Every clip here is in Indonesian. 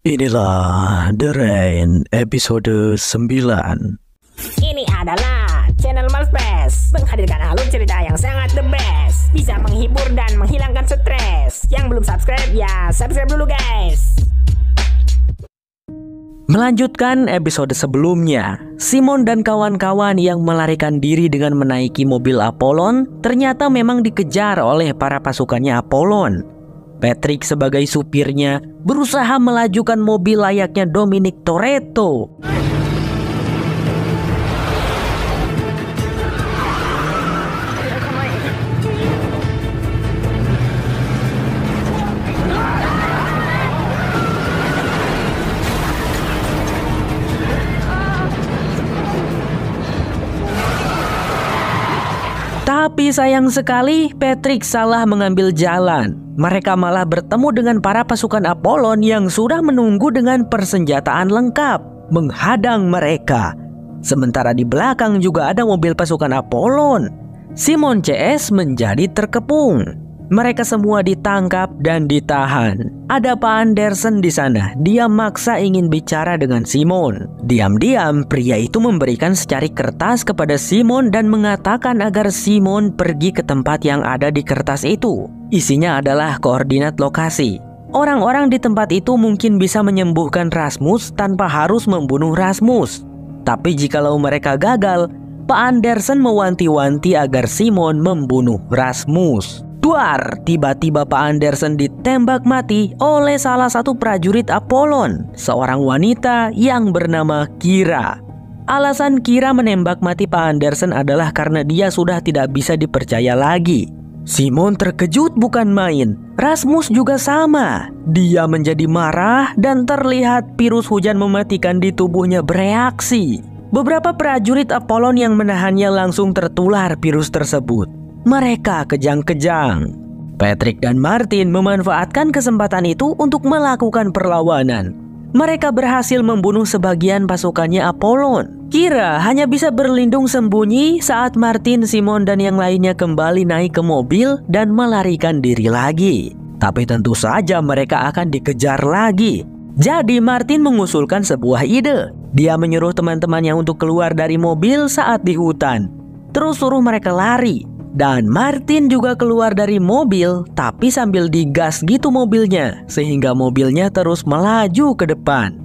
Inilah The Rain episode 9. Ini adalah channel Malfest, menghadirkan alur cerita yang sangat the best, bisa menghibur dan menghilangkan stres. Yang belum subscribe ya subscribe dulu guys. Melanjutkan episode sebelumnya, Simon dan kawan-kawan yang melarikan diri dengan menaiki mobil Apollon ternyata memang dikejar oleh para pasukannya Apollon. Patrick sebagai supirnya berusaha melajukan mobil layaknya Dominic Toretto. Tapi sayang sekali Patrick salah mengambil jalan. Mereka malah bertemu dengan para pasukan Apollon yang sudah menunggu dengan persenjataan lengkap, menghadang mereka. Sementara di belakang juga ada mobil pasukan Apollon. Simon CS menjadi terkepung. Mereka semua ditangkap dan ditahan. Ada Pak Anderson di sana. Dia maksa ingin bicara dengan Simon. Diam-diam pria itu memberikan secari kertas kepada Simon dan mengatakan agar Simon pergi ke tempat yang ada di kertas itu. Isinya adalah koordinat lokasi. Orang-orang di tempat itu mungkin bisa menyembuhkan Rasmus tanpa harus membunuh Rasmus. Tapi jikalau mereka gagal, Pak Anderson mewanti-wanti agar Simon membunuh Rasmus. Duar, tiba-tiba Pak Anderson ditembak mati oleh salah satu prajurit Apollon, seorang wanita yang bernama Kira. Alasan Kira menembak mati Pak Anderson adalah karena dia sudah tidak bisa dipercaya lagi. Simon terkejut bukan main. Rasmus juga sama. Dia menjadi marah dan terlihat virus hujan mematikan di tubuhnya bereaksi. Beberapa prajurit Apollon yang menahannya langsung tertular virus tersebut. Mereka kejang-kejang. Patrick dan Martin memanfaatkan kesempatan itu untuk melakukan perlawanan. Mereka berhasil membunuh sebagian pasukannya Apollon. Kira hanya bisa berlindung sembunyi saat Martin, Simon, dan yang lainnya kembali naik ke mobil dan melarikan diri lagi. Tapi tentu saja mereka akan dikejar lagi. Jadi Martin mengusulkan sebuah ide. Dia menyuruh teman-temannya untuk keluar dari mobil saat di hutan. Terus suruh mereka lari. Dan Martin juga keluar dari mobil tapi sambil digas gitu mobilnya, sehingga mobilnya terus melaju ke depan.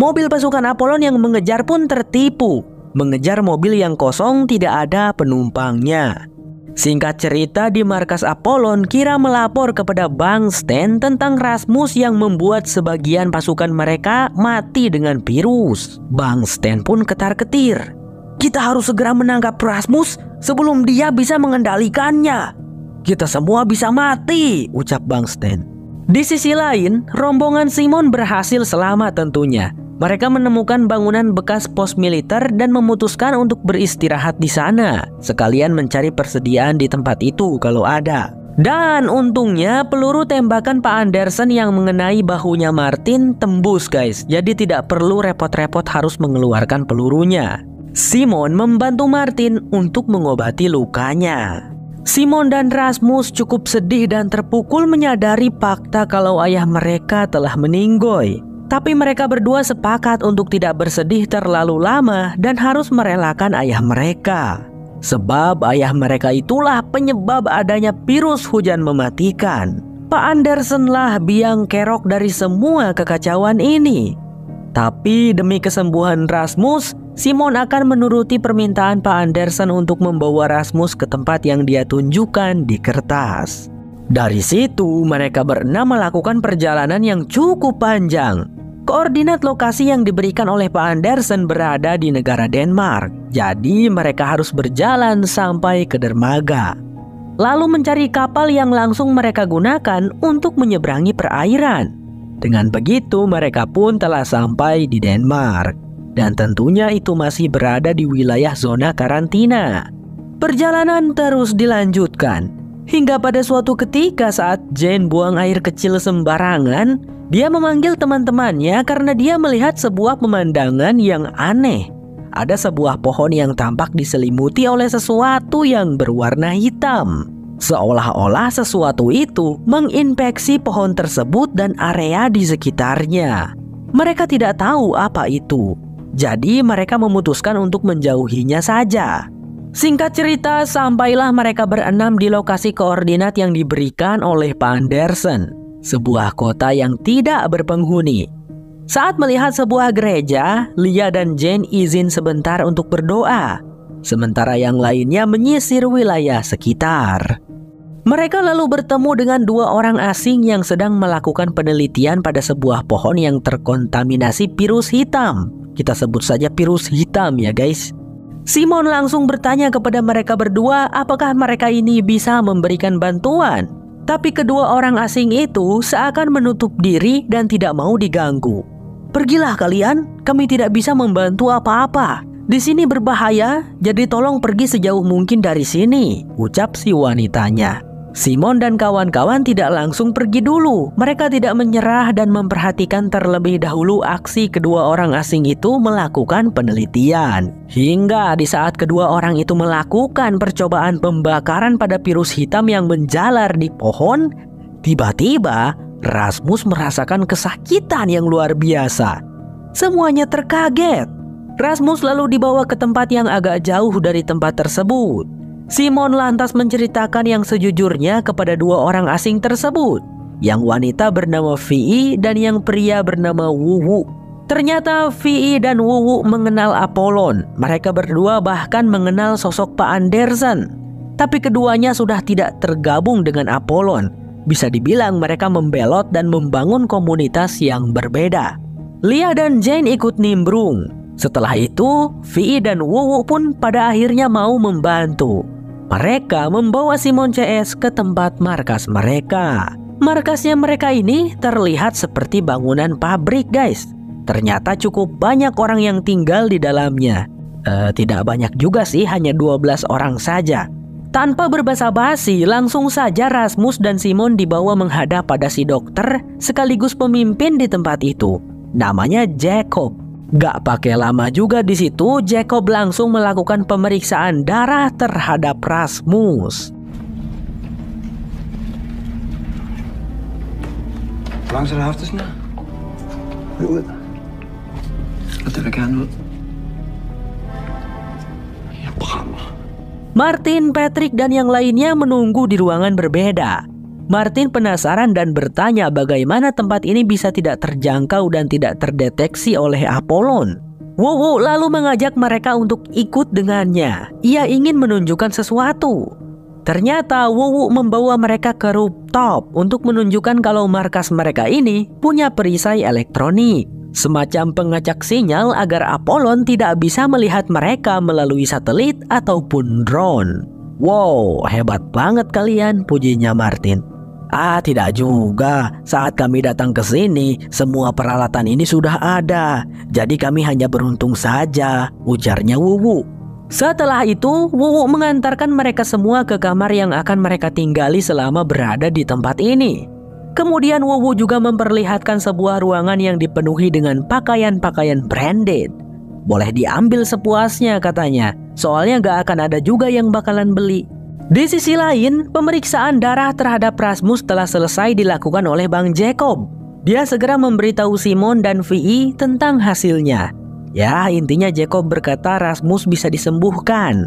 Mobil pasukan Apollon yang mengejar pun tertipu. Mengejar mobil yang kosong tidak ada penumpangnya. Singkat cerita, di markas Apollon, Kira melapor kepada Bang Stan tentang Rasmus yang membuat sebagian pasukan mereka mati dengan virus. Bang Stan pun ketar-ketir. Kita harus segera menangkap Rasmus sebelum dia bisa mengendalikannya. Kita semua bisa mati, ucap Bang Stan. Di sisi lain, rombongan Simon berhasil selamat tentunya. Mereka menemukan bangunan bekas pos militer dan memutuskan untuk beristirahat di sana, sekalian mencari persediaan di tempat itu kalau ada. Dan untungnya peluru tembakan Pak Anderson yang mengenai bahunya Martin tembus guys, jadi tidak perlu repot-repot harus mengeluarkan pelurunya. Simon membantu Martin untuk mengobati lukanya. Simon dan Rasmus cukup sedih dan terpukul menyadari fakta kalau ayah mereka telah meninggoy. Tapi mereka berdua sepakat untuk tidak bersedih terlalu lama dan harus merelakan ayah mereka. Sebab ayah mereka itulah penyebab adanya virus hujan mematikan. Pak Anderson lah biang kerok dari semua kekacauan ini. Tapi demi kesembuhan Rasmus, Simon akan menuruti permintaan Pak Anderson untuk membawa Rasmus ke tempat yang dia tunjukkan di kertas. Dari situ mereka berenam melakukan perjalanan yang cukup panjang. Koordinat lokasi yang diberikan oleh Pak Anderson berada di negara Denmark. Jadi mereka harus berjalan sampai ke dermaga. Lalu mencari kapal yang langsung mereka gunakan untuk menyeberangi perairan. Dengan begitu mereka pun telah sampai di Denmark. Dan tentunya itu masih berada di wilayah zona karantina. Perjalanan terus dilanjutkan. Hingga pada suatu ketika saat Jane buang air kecil sembarangan, dia memanggil teman-temannya karena dia melihat sebuah pemandangan yang aneh. ada sebuah pohon yang tampak diselimuti oleh sesuatu yang berwarna hitam. Seolah-olah sesuatu itu menginfeksi pohon tersebut dan area di sekitarnya. Mereka tidak tahu apa itu, jadi mereka memutuskan untuk menjauhinya saja. Singkat cerita, sampailah mereka berenam di lokasi koordinat yang diberikan oleh Pak Anderson, sebuah kota yang tidak berpenghuni. Saat melihat sebuah gereja, Lia dan Jane izin sebentar untuk berdoa, sementara yang lainnya menyisir wilayah sekitar. Mereka lalu bertemu dengan dua orang asing yang sedang melakukan penelitian pada sebuah pohon yang terkontaminasi virus hitam. Kita sebut saja virus hitam ya guys. Simon langsung bertanya kepada mereka berdua apakah mereka ini bisa memberikan bantuan. Tapi kedua orang asing itu seakan menutup diri dan tidak mau diganggu. "Pergilah kalian, kami tidak bisa membantu apa-apa. Di sini berbahaya, jadi tolong pergi sejauh mungkin dari sini," ucap si wanitanya. Simon dan kawan-kawan tidak langsung pergi dulu. Mereka tidak menyerah dan memperhatikan terlebih dahulu aksi kedua orang asing itu melakukan penelitian. Hingga di saat kedua orang itu melakukan percobaan pembakaran pada virus hitam yang menjalar di pohon, tiba-tiba Rasmus merasakan kesakitan yang luar biasa. Semuanya terkaget. Rasmus lalu dibawa ke tempat yang agak jauh dari tempat tersebut. Simon lantas menceritakan yang sejujurnya kepada dua orang asing tersebut. Yang wanita bernama Vi dan yang pria bernama Wuwu. Ternyata Vi dan Wuwu mengenal Apollon. Mereka berdua bahkan mengenal sosok Pak Anderson. Tapi keduanya sudah tidak tergabung dengan Apollon. Bisa dibilang mereka membelot dan membangun komunitas yang berbeda. Lia dan Jane ikut nimbrung. Setelah itu, Vi dan Wuwu pun pada akhirnya mau membantu. Mereka membawa Simon CS ke tempat markas mereka. Markasnya mereka ini terlihat seperti bangunan pabrik guys. Ternyata cukup banyak orang yang tinggal di dalamnya. Tidak banyak juga sih, hanya 12 orang saja. Tanpa berbasa-basi, langsung saja Rasmus dan Simon dibawa menghadap pada si dokter sekaligus pemimpin di tempat itu. Namanya Jacob. Gak pakai lama juga di situ, Jacob langsung melakukan pemeriksaan darah terhadap Rasmus. Langs de helft is nou. Wat heb ik aan? Ja, programma. Martin, Patrick, dan yang lainnya menunggu di ruangan berbeda. Martin penasaran dan bertanya bagaimana tempat ini bisa tidak terjangkau dan tidak terdeteksi oleh Apollon. Wuwu lalu mengajak mereka untuk ikut dengannya. Ia ingin menunjukkan sesuatu. Ternyata Wuwu membawa mereka ke rooftop untuk menunjukkan kalau markas mereka ini punya perisai elektronik. Semacam pengacak sinyal agar Apollon tidak bisa melihat mereka melalui satelit ataupun drone. Wow, hebat banget kalian, pujinya Martin. Tidak juga. Saat kami datang ke sini, semua peralatan ini sudah ada. Jadi kami hanya beruntung saja, ujarnya Wuwu. Setelah itu, Wuwu mengantarkan mereka semua ke kamar yang akan mereka tinggali selama berada di tempat ini. Kemudian Wuwu juga memperlihatkan sebuah ruangan yang dipenuhi dengan pakaian-pakaian branded. Boleh diambil sepuasnya katanya, soalnya gak akan ada juga yang bakalan beli. Di sisi lain, pemeriksaan darah terhadap Rasmus telah selesai dilakukan oleh Bang Jacob. Dia segera memberitahu Simon dan Vi tentang hasilnya. Ya, intinya Jacob berkata Rasmus bisa disembuhkan.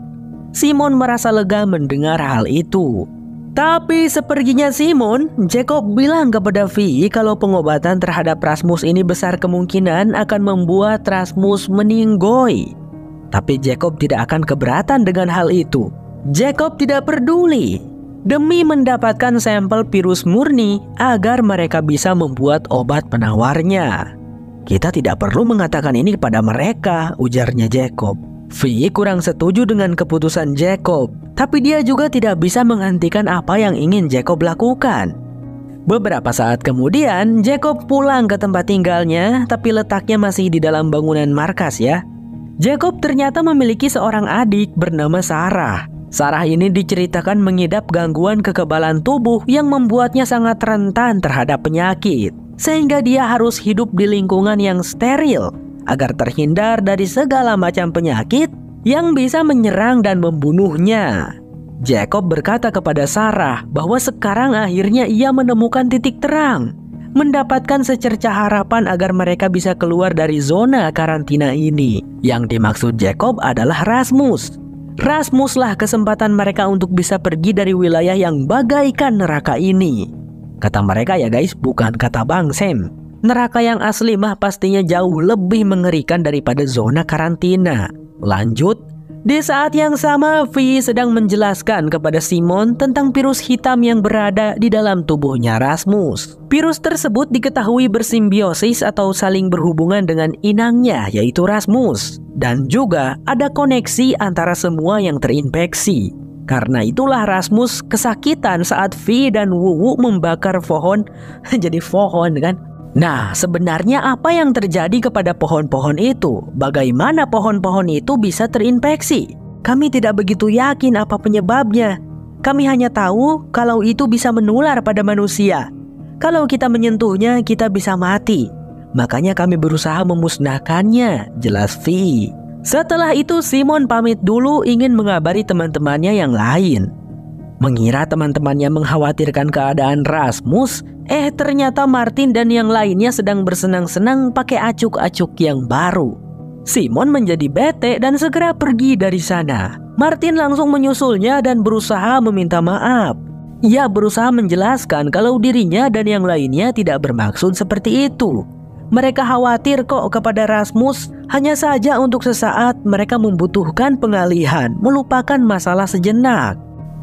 Simon merasa lega mendengar hal itu. Tapi seperginya Simon, Jacob bilang kepada Vi kalau pengobatan terhadap Rasmus ini besar kemungkinan akan membuat Rasmus meninggoy. Tapi Jacob tidak akan keberatan dengan hal itu. Jacob tidak peduli. Demi mendapatkan sampel virus murni agar mereka bisa membuat obat penawarnya. Kita tidak perlu mengatakan ini kepada mereka, ujarnya Jacob. Vi kurang setuju dengan keputusan Jacob, tapi dia juga tidak bisa menghentikan apa yang ingin Jacob lakukan. Beberapa saat kemudian, Jacob pulang ke tempat tinggalnya, tapi letaknya masih di dalam bangunan markas ya. Jacob ternyata memiliki seorang adik bernama Sarah. Sarah ini diceritakan mengidap gangguan kekebalan tubuh yang membuatnya sangat rentan terhadap penyakit, sehingga dia harus hidup di lingkungan yang steril. agar terhindar dari segala macam penyakit yang bisa menyerang dan membunuhnya. Jacob berkata kepada Sarah bahwa sekarang akhirnya ia menemukan titik terang, mendapatkan secercah harapan agar mereka bisa keluar dari zona karantina ini. Yang dimaksud Jacob adalah Rasmus. Rasmuslah kesempatan mereka untuk bisa pergi dari wilayah yang bagaikan neraka ini. Kata mereka ya guys, bukan kata Bang Sam. Neraka yang asli mah pastinya jauh lebih mengerikan daripada zona karantina. Lanjut, di saat yang sama Vi sedang menjelaskan kepada Simon tentang virus hitam yang berada di dalam tubuhnya Rasmus. Virus tersebut diketahui bersimbiosis atau saling berhubungan dengan inangnya yaitu Rasmus. Dan juga ada koneksi antara semua yang terinfeksi. Karena itulah Rasmus kesakitan saat Vi dan Wuwu membakar pohon jadi pohon kan. Nah, sebenarnya apa yang terjadi kepada pohon-pohon itu? Bagaimana pohon-pohon itu bisa terinfeksi? Kami tidak begitu yakin apa penyebabnya. Kami hanya tahu kalau itu bisa menular pada manusia. Kalau kita menyentuhnya, kita bisa mati. Makanya kami berusaha memusnahkannya, jelas Vi. Setelah itu Simon pamit dulu ingin mengabari teman-temannya yang lain. Mengira teman-temannya mengkhawatirkan keadaan Rasmus, ternyata Martin dan yang lainnya sedang bersenang-senang pakai acuk-acuk yang baru. Simon menjadi bete dan segera pergi dari sana. Martin langsung menyusulnya dan berusaha meminta maaf. Ia berusaha menjelaskan kalau dirinya dan yang lainnya tidak bermaksud seperti itu. Mereka khawatir kok kepada Rasmus, hanya saja untuk sesaat mereka membutuhkan pengalihan, melupakan masalah sejenak.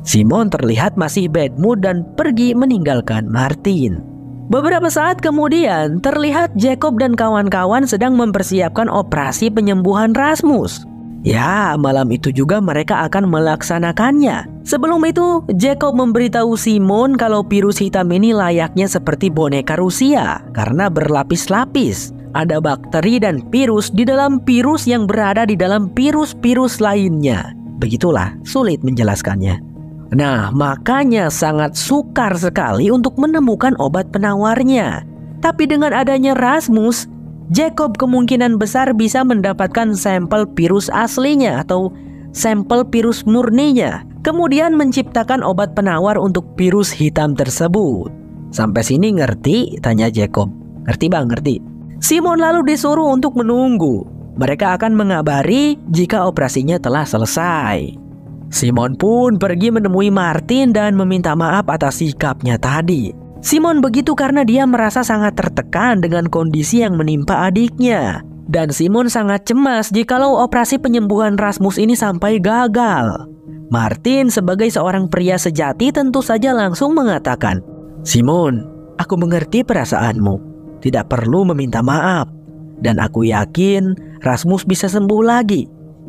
Simon terlihat masih bad mood dan pergi meninggalkan Martin. Beberapa saat kemudian, terlihat Jacob dan kawan-kawan sedang mempersiapkan operasi penyembuhan Rasmus. Ya, malam itu juga mereka akan melaksanakannya. Sebelum itu, Jacob memberitahu Simon kalau virus hitam ini layaknya seperti boneka Rusia karena berlapis-lapis. Ada bakteri dan virus di dalam virus yang berada di dalam virus-virus lainnya. Begitulah, sulit menjelaskannya. Nah, makanya sangat sukar sekali untuk menemukan obat penawarnya. Tapi dengan adanya Rasmus, Jacob kemungkinan besar bisa mendapatkan sampel virus aslinya atau sampel virus murninya, kemudian menciptakan obat penawar untuk virus hitam tersebut. Sampai sini ngerti? Tanya Jacob. Ngerti bang, ngerti. Simon lalu disuruh untuk menunggu. Mereka akan mengabari jika operasinya telah selesai. Simon pun pergi menemui Martin dan meminta maaf atas sikapnya tadi. Simon begitu karena dia merasa sangat tertekan dengan kondisi yang menimpa adiknya. Dan Simon sangat cemas jikalau operasi penyembuhan Rasmus ini sampai gagal. Martin sebagai seorang pria sejati tentu saja langsung mengatakan, "Simon, aku mengerti perasaanmu. Tidak perlu meminta maaf. Dan aku yakin Rasmus bisa sembuh lagi.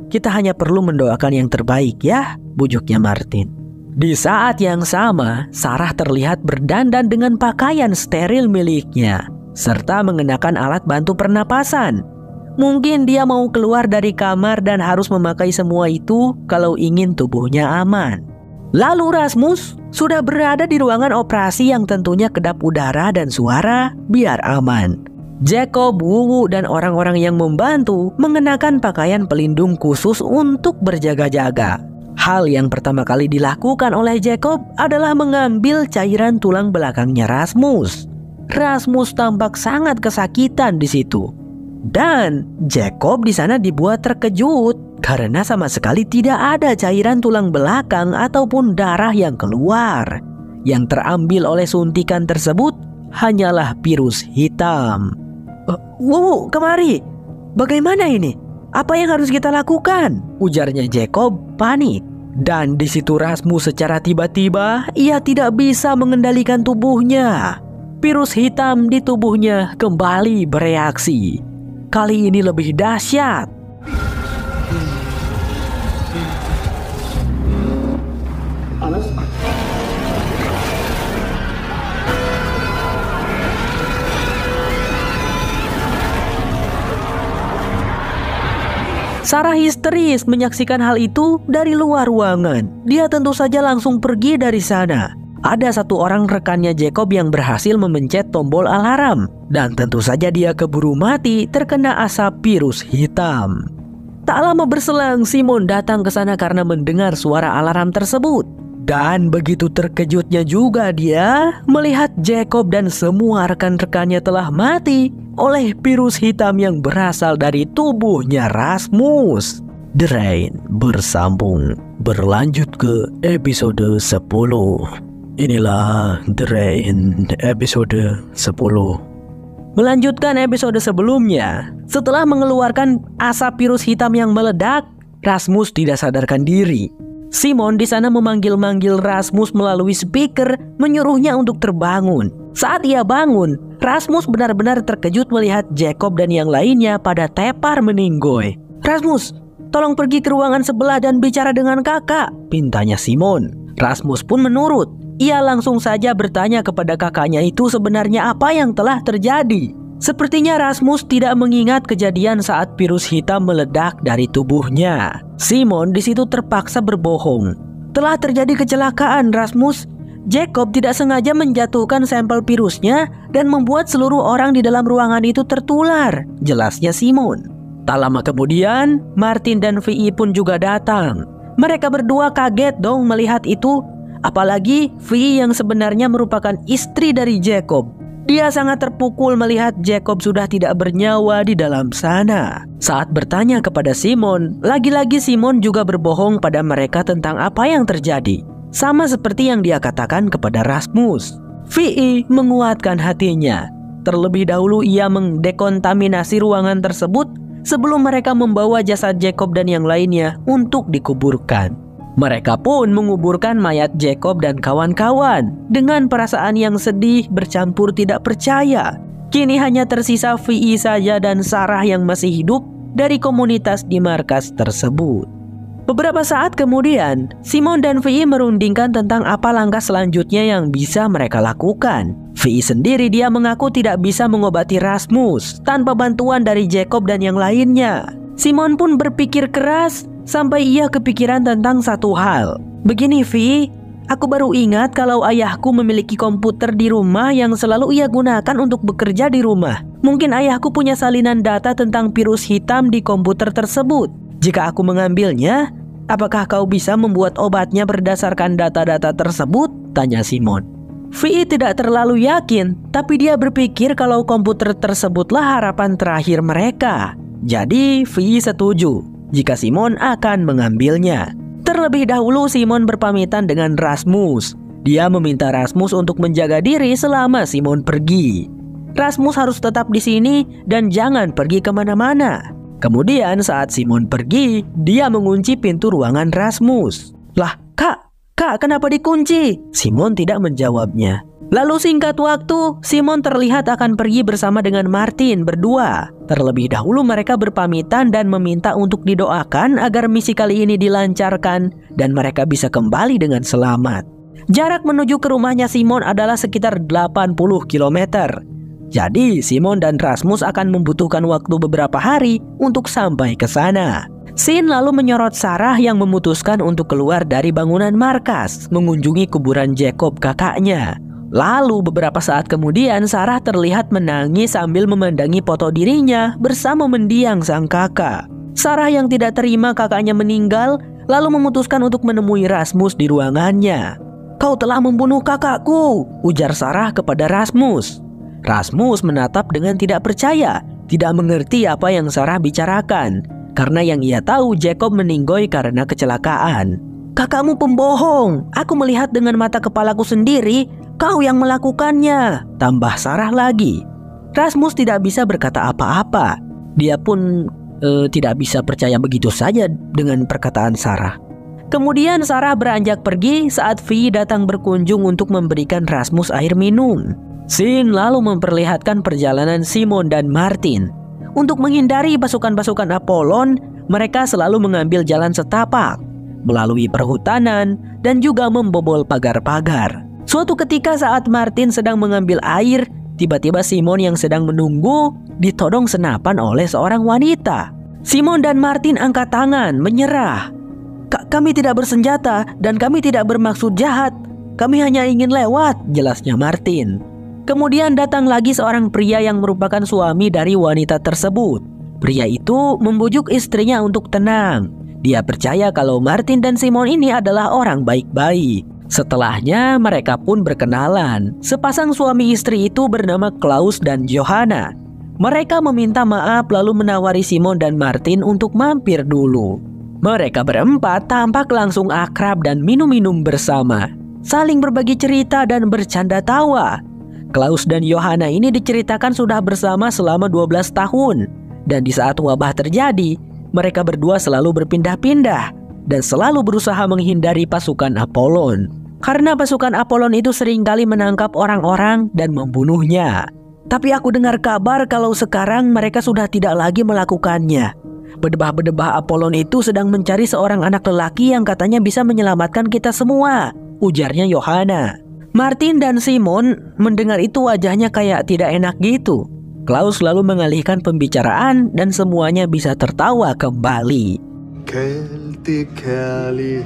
Kita hanya perlu mendoakan yang terbaik ya," bujuknya Martin. Di saat yang sama, Sarah terlihat berdandan dengan pakaian steril miliknya, serta mengenakan alat bantu pernapasan. Mungkin dia mau keluar dari kamar dan harus memakai semua itu kalau ingin tubuhnya aman. Lalu Rasmus sudah berada di ruangan operasi yang tentunya kedap udara dan suara biar aman. Jacob, Wuwu, dan orang-orang yang membantu mengenakan pakaian pelindung khusus untuk berjaga-jaga. Hal yang pertama kali dilakukan oleh Jacob adalah mengambil cairan tulang belakangnya Rasmus. Rasmus tampak sangat kesakitan di situ. Dan Jacob di sana dibuat terkejut karena sama sekali tidak ada cairan tulang belakang ataupun darah yang keluar. Yang terambil oleh suntikan tersebut hanyalah virus hitam. "Wuwu, kemari. Bagaimana ini? Apa yang harus kita lakukan?" ujarnya Jacob panik. Dan di situ Rasmus secara tiba-tiba ia tidak bisa mengendalikan tubuhnya. Virus hitam di tubuhnya kembali bereaksi. Kali ini lebih dahsyat. Sarah histeris menyaksikan hal itu dari luar ruangan. Dia tentu saja langsung pergi dari sana. Ada satu orang rekannya Jacob yang berhasil memencet tombol alarm. Dan tentu saja dia keburu mati terkena asap virus hitam. Tak lama berselang, Simon datang ke sana karena mendengar suara alarm tersebut. Dan begitu terkejutnya juga dia melihat Jacob dan semua rekan-rekannya telah mati oleh virus hitam yang berasal dari tubuhnya Rasmus. The Rain bersambung berlanjut ke episode 10. Inilah The Rain episode 10. Melanjutkan episode sebelumnya, setelah mengeluarkan asap virus hitam yang meledak, Rasmus tidak sadarkan diri. Simon di sana memanggil-manggil Rasmus melalui speaker, menyuruhnya untuk terbangun. Saat ia bangun, Rasmus benar-benar terkejut melihat Jacob dan yang lainnya pada tepar meninggoy. "Rasmus, tolong pergi ke ruangan sebelah dan bicara dengan kakak," pintanya Simon. Rasmus pun menurut. Ia langsung saja bertanya kepada kakaknya itu sebenarnya apa yang telah terjadi. Sepertinya Rasmus tidak mengingat kejadian saat virus hitam meledak dari tubuhnya. Simon di situ terpaksa berbohong. Telah terjadi kecelakaan, Rasmus. Jacob tidak sengaja menjatuhkan sampel virusnya dan membuat seluruh orang di dalam ruangan itu tertular, jelasnya Simon. Tak lama kemudian, Martin dan Vi pun juga datang. Mereka berdua kaget dong melihat itu. Apalagi Vi yang sebenarnya merupakan istri dari Jacob. Dia sangat terpukul melihat Jacob sudah tidak bernyawa di dalam sana. Saat bertanya kepada Simon, lagi-lagi Simon juga berbohong pada mereka tentang apa yang terjadi. Sama seperti yang dia katakan kepada Rasmus. Vi menguatkan hatinya. Terlebih dahulu ia mendekontaminasi ruangan tersebut sebelum mereka membawa jasad Jacob dan yang lainnya untuk dikuburkan. Mereka pun menguburkan mayat Jacob dan kawan-kawan dengan perasaan yang sedih bercampur tidak percaya. Kini hanya tersisa Vi saja dan Sarah yang masih hidup dari komunitas di markas tersebut. Beberapa saat kemudian, Simon dan Vi merundingkan tentang apa langkah selanjutnya yang bisa mereka lakukan. Vi sendiri dia mengaku tidak bisa mengobati Rasmus tanpa bantuan dari Jacob dan yang lainnya. Simon pun berpikir keras sampai ia kepikiran tentang satu hal. "Begini Vi, aku baru ingat kalau ayahku memiliki komputer di rumah yang selalu ia gunakan untuk bekerja di rumah. Mungkin ayahku punya salinan data tentang virus hitam di komputer tersebut. Jika aku mengambilnya, apakah kau bisa membuat obatnya berdasarkan data-data tersebut?" tanya Simon. Vi tidak terlalu yakin, tapi dia berpikir kalau komputer tersebutlah harapan terakhir mereka. Jadi Vi setuju jika Simon akan mengambilnya. Terlebih dahulu Simon berpamitan dengan Rasmus. Dia meminta Rasmus untuk menjaga diri selama Simon pergi. Rasmus harus tetap di sini dan jangan pergi kemana-mana. Kemudian saat Simon pergi, dia mengunci pintu ruangan Rasmus. "Lah, Kak, kenapa dikunci?" Simon tidak menjawabnya. Lalu singkat waktu, Simon terlihat akan pergi bersama dengan Martin berdua. Terlebih dahulu mereka berpamitan dan meminta untuk didoakan agar misi kali ini dilancarkan dan mereka bisa kembali dengan selamat. Jarak menuju ke rumahnya Simon adalah sekitar 80 km. Jadi Simon dan Rasmus akan membutuhkan waktu beberapa hari untuk sampai ke sana. Sin lalu menyorot Sarah yang memutuskan untuk keluar dari bangunan markas, mengunjungi kuburan Jacob kakaknya. Lalu beberapa saat kemudian Sarah terlihat menangis sambil memandangi foto dirinya bersama mendiang sang kakak. Sarah yang tidak terima kakaknya meninggal lalu memutuskan untuk menemui Rasmus di ruangannya. "Kau telah membunuh kakakku," ujar Sarah kepada Rasmus. Rasmus menatap dengan tidak percaya, tidak mengerti apa yang Sarah bicarakan. Karena yang ia tahu Jacob meninggoy karena kecelakaan. "Kakakmu pembohong, aku melihat dengan mata kepalaku sendiri. Kau yang melakukannya," tambah Sarah lagi. Rasmus tidak bisa berkata apa-apa. Dia pun tidak bisa percaya begitu saja dengan perkataan Sarah. Kemudian Sarah beranjak pergi saat Vi datang berkunjung untuk memberikan Rasmus air minum. Sin lalu memperlihatkan perjalanan Simon dan Martin. Untuk menghindari pasukan-pasukan Apollon, mereka selalu mengambil jalan setapak, melalui perhutanan, dan juga membobol pagar-pagar. Suatu ketika saat Martin sedang mengambil air, tiba-tiba Simon yang sedang menunggu ditodong senapan oleh seorang wanita. Simon dan Martin angkat tangan, menyerah. Kami tidak bersenjata dan kami tidak bermaksud jahat. kami hanya ingin lewat, jelasnya Martin. Kemudian datang lagi seorang pria yang merupakan suami dari wanita tersebut. Pria itu membujuk istrinya untuk tenang. Dia percaya kalau Martin dan Simon ini adalah orang baik-baik. Setelahnya mereka pun berkenalan. Sepasang suami istri itu bernama Klaus dan Johanna. Mereka meminta maaf lalu menawari Simon dan Martin untuk mampir dulu. Mereka berempat tampak langsung akrab dan minum-minum bersama, saling berbagi cerita dan bercanda tawa. Klaus dan Johanna ini diceritakan sudah bersama selama 12 tahun. Dan di saat wabah terjadi, mereka berdua selalu berpindah-pindah dan selalu berusaha menghindari pasukan Apollon. Karena pasukan Apollon itu seringkali menangkap orang-orang dan membunuhnya. Tapi aku dengar kabar kalau sekarang mereka sudah tidak lagi melakukannya. Bedebah-bedebah Apollon itu sedang mencari seorang anak lelaki yang katanya bisa menyelamatkan kita semua, ujarnya Johanna. Martin dan Simon mendengar itu wajahnya kayak tidak enak gitu. Klaus lalu mengalihkan pembicaraan dan semuanya bisa tertawa kembali. Kælte kærlighed.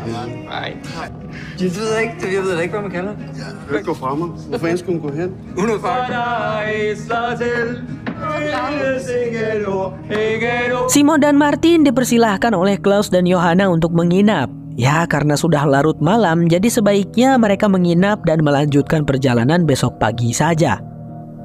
Du ved ikke, hvad man kalder det? Ja, du ikke gå fra mig. Hvor fanden skulle hun gå hen? Hun er faktisk... Simon dan Martin dipersilahkan oleh Klaus dan Johanna untuk menginap. Ya, karena sudah larut malam, jadi sebaiknya mereka menginap dan melanjutkan perjalanan besok pagi saja.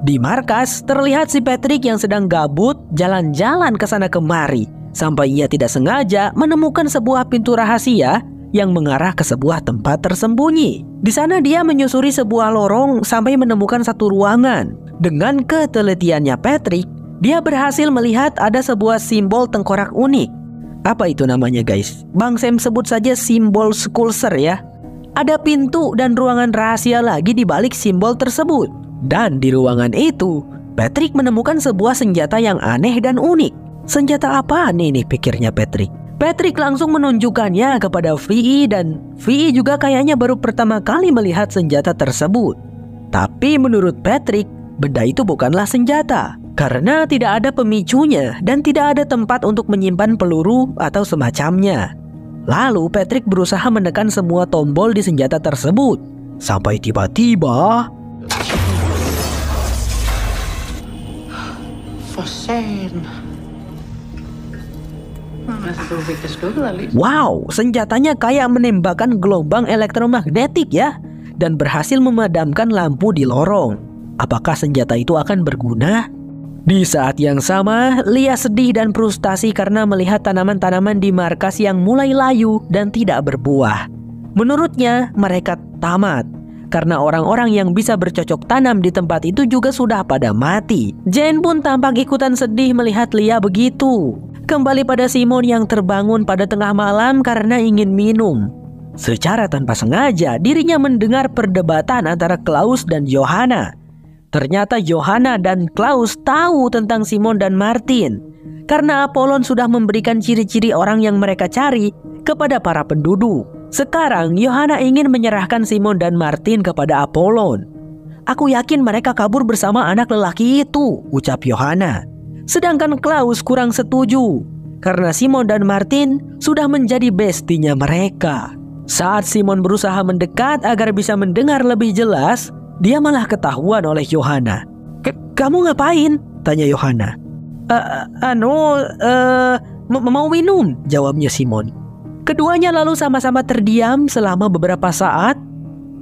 Di markas, terlihat si Patrick yang sedang gabut jalan-jalan ke sana kemari, sampai ia tidak sengaja menemukan sebuah pintu rahasia yang mengarah ke sebuah tempat tersembunyi. Di sana dia menyusuri sebuah lorong sampai menemukan satu ruangan. Dengan ketelitiannya Patrick, dia berhasil melihat ada sebuah simbol tengkorak unik. Apa itu namanya guys? Bang Sam sebut saja simbol Skulser ya. Ada pintu dan ruangan rahasia lagi di balik simbol tersebut. Dan di ruangan itu, Patrick menemukan sebuah senjata yang aneh dan unik. Senjata apaan ini, pikirnya Patrick. Patrick langsung menunjukkannya kepada Vi dan Vi juga kayaknya baru pertama kali melihat senjata tersebut. Tapi menurut Patrick, benda itu bukanlah senjata karena tidak ada pemicunya dan tidak ada tempat untuk menyimpan peluru atau semacamnya. Lalu Patrick berusaha menekan semua tombol di senjata tersebut sampai tiba-tiba wow, senjatanya kayak menembakkan gelombang elektromagnetik ya, dan berhasil memadamkan lampu di lorong. Apakah senjata itu akan berguna? Di saat yang sama, Lia sedih dan frustasi karena melihat tanaman-tanaman di markas yang mulai layu dan tidak berbuah. Menurutnya, mereka tamat. Karena orang-orang yang bisa bercocok tanam di tempat itu juga sudah pada mati. Jane pun tampak ikutan sedih melihat Lia begitu. Kembali pada Simon yang terbangun pada tengah malam karena ingin minum. Secara tanpa sengaja, dirinya mendengar perdebatan antara Klaus dan Johanna. Ternyata Johanna dan Klaus tahu tentang Simon dan Martin. Karena Apollon sudah memberikan ciri-ciri orang yang mereka cari kepada para penduduk. Sekarang Johanna ingin menyerahkan Simon dan Martin kepada Apollon. Aku yakin mereka kabur bersama anak lelaki itu, ucap Johanna. Sedangkan Klaus kurang setuju karena Simon dan Martin sudah menjadi bestinya mereka. Saat Simon berusaha mendekat agar bisa mendengar lebih jelas, dia malah ketahuan oleh Johanna. Kamu ngapain? Tanya Johanna. Mau minum, jawabnya Simon. Keduanya lalu sama-sama terdiam selama beberapa saat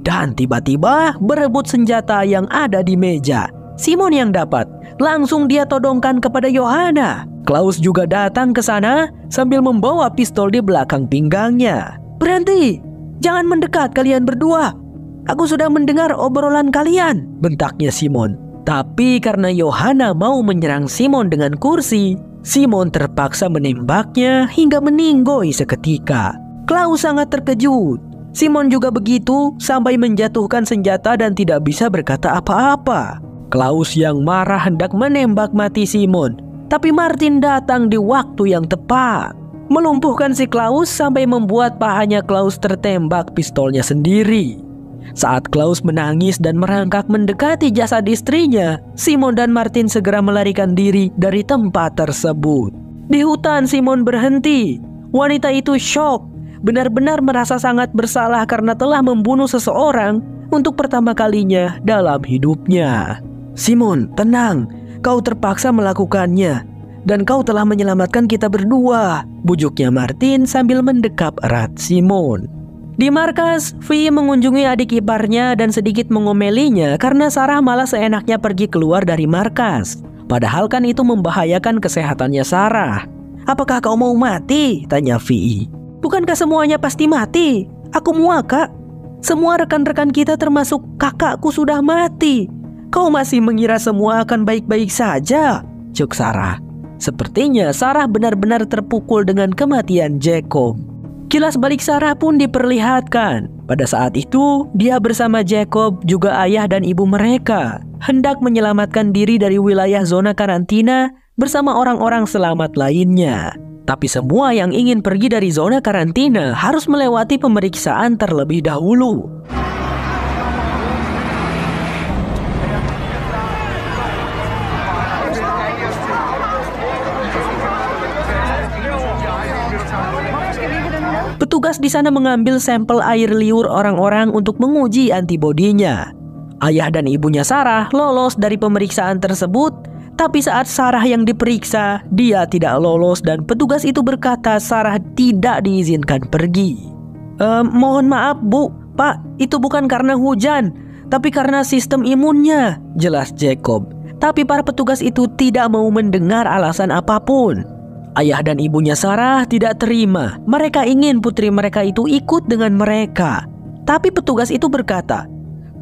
dan tiba-tiba berebut senjata yang ada di meja. Simon yang dapat, langsung dia todongkan kepada Johanna. Klaus juga datang ke sana sambil membawa pistol di belakang pinggangnya. Berhenti, jangan mendekat kalian berdua. Aku sudah mendengar obrolan kalian, bentaknya Simon. Tapi karena Johanna mau menyerang Simon dengan kursi, Simon terpaksa menembaknya hingga meninggoy seketika. Klaus sangat terkejut. Simon juga begitu sampai menjatuhkan senjata dan tidak bisa berkata apa-apa. Klaus yang marah hendak menembak mati Simon, tapi Martin datang di waktu yang tepat, melumpuhkan si Klaus sampai membuat pahanya Klaus tertembak pistolnya sendiri. Saat Klaus menangis dan merangkak mendekati jasad istrinya, Simon dan Martin segera melarikan diri dari tempat tersebut. Di hutan Simon berhenti. Wanita itu syok, benar-benar merasa sangat bersalah karena telah membunuh seseorang untuk pertama kalinya dalam hidupnya. "Simon, tenang. Kau terpaksa melakukannya. Dan kau telah menyelamatkan kita berdua," bujuknya Martin sambil mendekap erat Simon. Di markas, Vi mengunjungi adik iparnya dan sedikit mengomelinya karena Sarah malah seenaknya pergi keluar dari markas. Padahal kan itu membahayakan kesehatannya Sarah. "Apakah kau mau mati?" tanya Vi. "Bukankah semuanya pasti mati? Aku muak, Kak. Semua rekan-rekan kita termasuk kakakku sudah mati. Kau masih mengira semua akan baik-baik saja?" cuk Sarah. Sepertinya Sarah benar-benar terpukul dengan kematian Jacob. Kilas balik Sarah pun diperlihatkan. Pada saat itu, dia bersama Jacob, juga ayah dan ibu mereka, hendak menyelamatkan diri dari wilayah zona karantina bersama orang-orang selamat lainnya. Tapi semua yang ingin pergi dari zona karantina harus melewati pemeriksaan terlebih dahulu. Petugas di sana mengambil sampel air liur orang-orang untuk menguji antibodinya. Ayah dan ibunya Sarah lolos dari pemeriksaan tersebut, tapi saat Sarah yang diperiksa, dia tidak lolos dan petugas itu berkata Sarah tidak diizinkan pergi. Mohon maaf Bu, Pak, itu bukan karena hujan, tapi karena sistem imunnya," jelas Jacob. Tapi para petugas itu tidak mau mendengar alasan apapun. Ayah dan ibunya Sarah tidak terima. Mereka ingin putri mereka itu ikut dengan mereka. Tapi petugas itu berkata,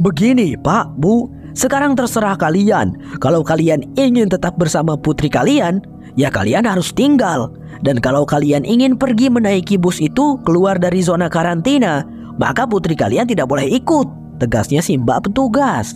"Begini Pak, Bu, sekarang terserah kalian. Kalau kalian ingin tetap bersama putri kalian, ya kalian harus tinggal. Dan kalau kalian ingin pergi menaiki bus itu keluar dari zona karantina, maka putri kalian tidak boleh ikut," tegasnya si mbak petugas.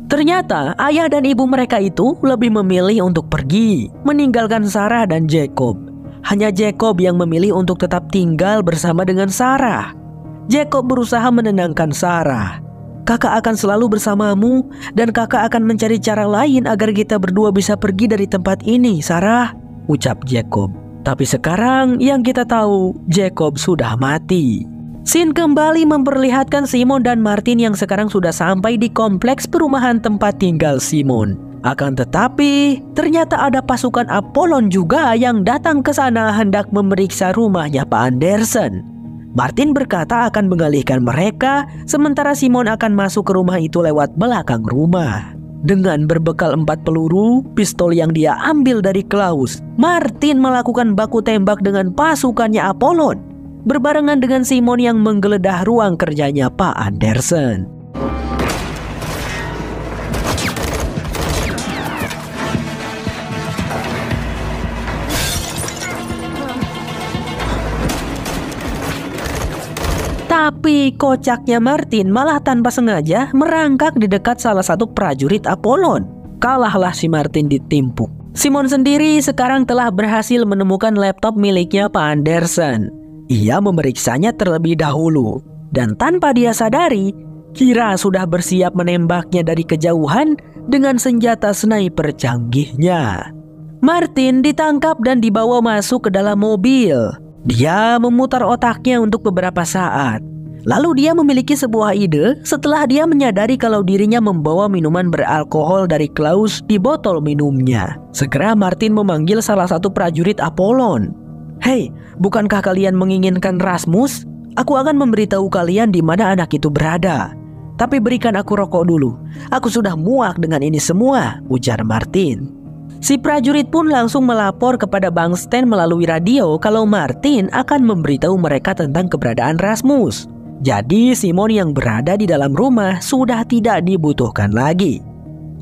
Ternyata ayah dan ibu mereka itu lebih memilih untuk pergi, meninggalkan Sarah dan Jacob. Hanya Jacob yang memilih untuk tetap tinggal bersama dengan Sarah. Jacob berusaha menenangkan Sarah. "Kakak akan selalu bersamamu dan kakak akan mencari cara lain agar kita berdua bisa pergi dari tempat ini, Sarah," ucap Jacob. Tapi sekarang yang kita tahu, Jacob sudah mati. Scene kembali memperlihatkan Simon dan Martin yang sekarang sudah sampai di kompleks perumahan tempat tinggal Simon. Akan tetapi, ternyata ada pasukan Apollon juga yang datang ke sana hendak memeriksa rumahnya Pak Anderson. Martin berkata akan mengalihkan mereka, sementara Simon akan masuk ke rumah itu lewat belakang rumah. Dengan berbekal 4 peluru, pistol yang dia ambil dari Klaus, Martin melakukan baku tembak dengan pasukannya Apollon, berbarengan dengan Simon yang menggeledah ruang kerjanya Pak Anderson. Tapi kocaknya Martin malah tanpa sengaja merangkak di dekat salah satu prajurit Apollon. Kalahlah si Martin ditimpuk. Simon sendiri sekarang telah berhasil menemukan laptop miliknya Pak Anderson. Ia memeriksanya terlebih dahulu, dan tanpa dia sadari, Kira sudah bersiap menembaknya dari kejauhan dengan senjata sniper canggihnya. Martin ditangkap dan dibawa masuk ke dalam mobil. Dia memutar otaknya untuk beberapa saat. Lalu dia memiliki sebuah ide setelah dia menyadari kalau dirinya membawa minuman beralkohol dari Klaus di botol minumnya. Segera Martin memanggil salah satu prajurit Apollon. "Hei, bukankah kalian menginginkan Rasmus? Aku akan memberitahu kalian di mana anak itu berada. Tapi berikan aku rokok dulu. Aku sudah muak dengan ini semua," ujar Martin. Si prajurit pun langsung melapor kepada Bang Stan melalui radio kalau Martin akan memberitahu mereka tentang keberadaan Rasmus. Jadi Simon yang berada di dalam rumah sudah tidak dibutuhkan lagi.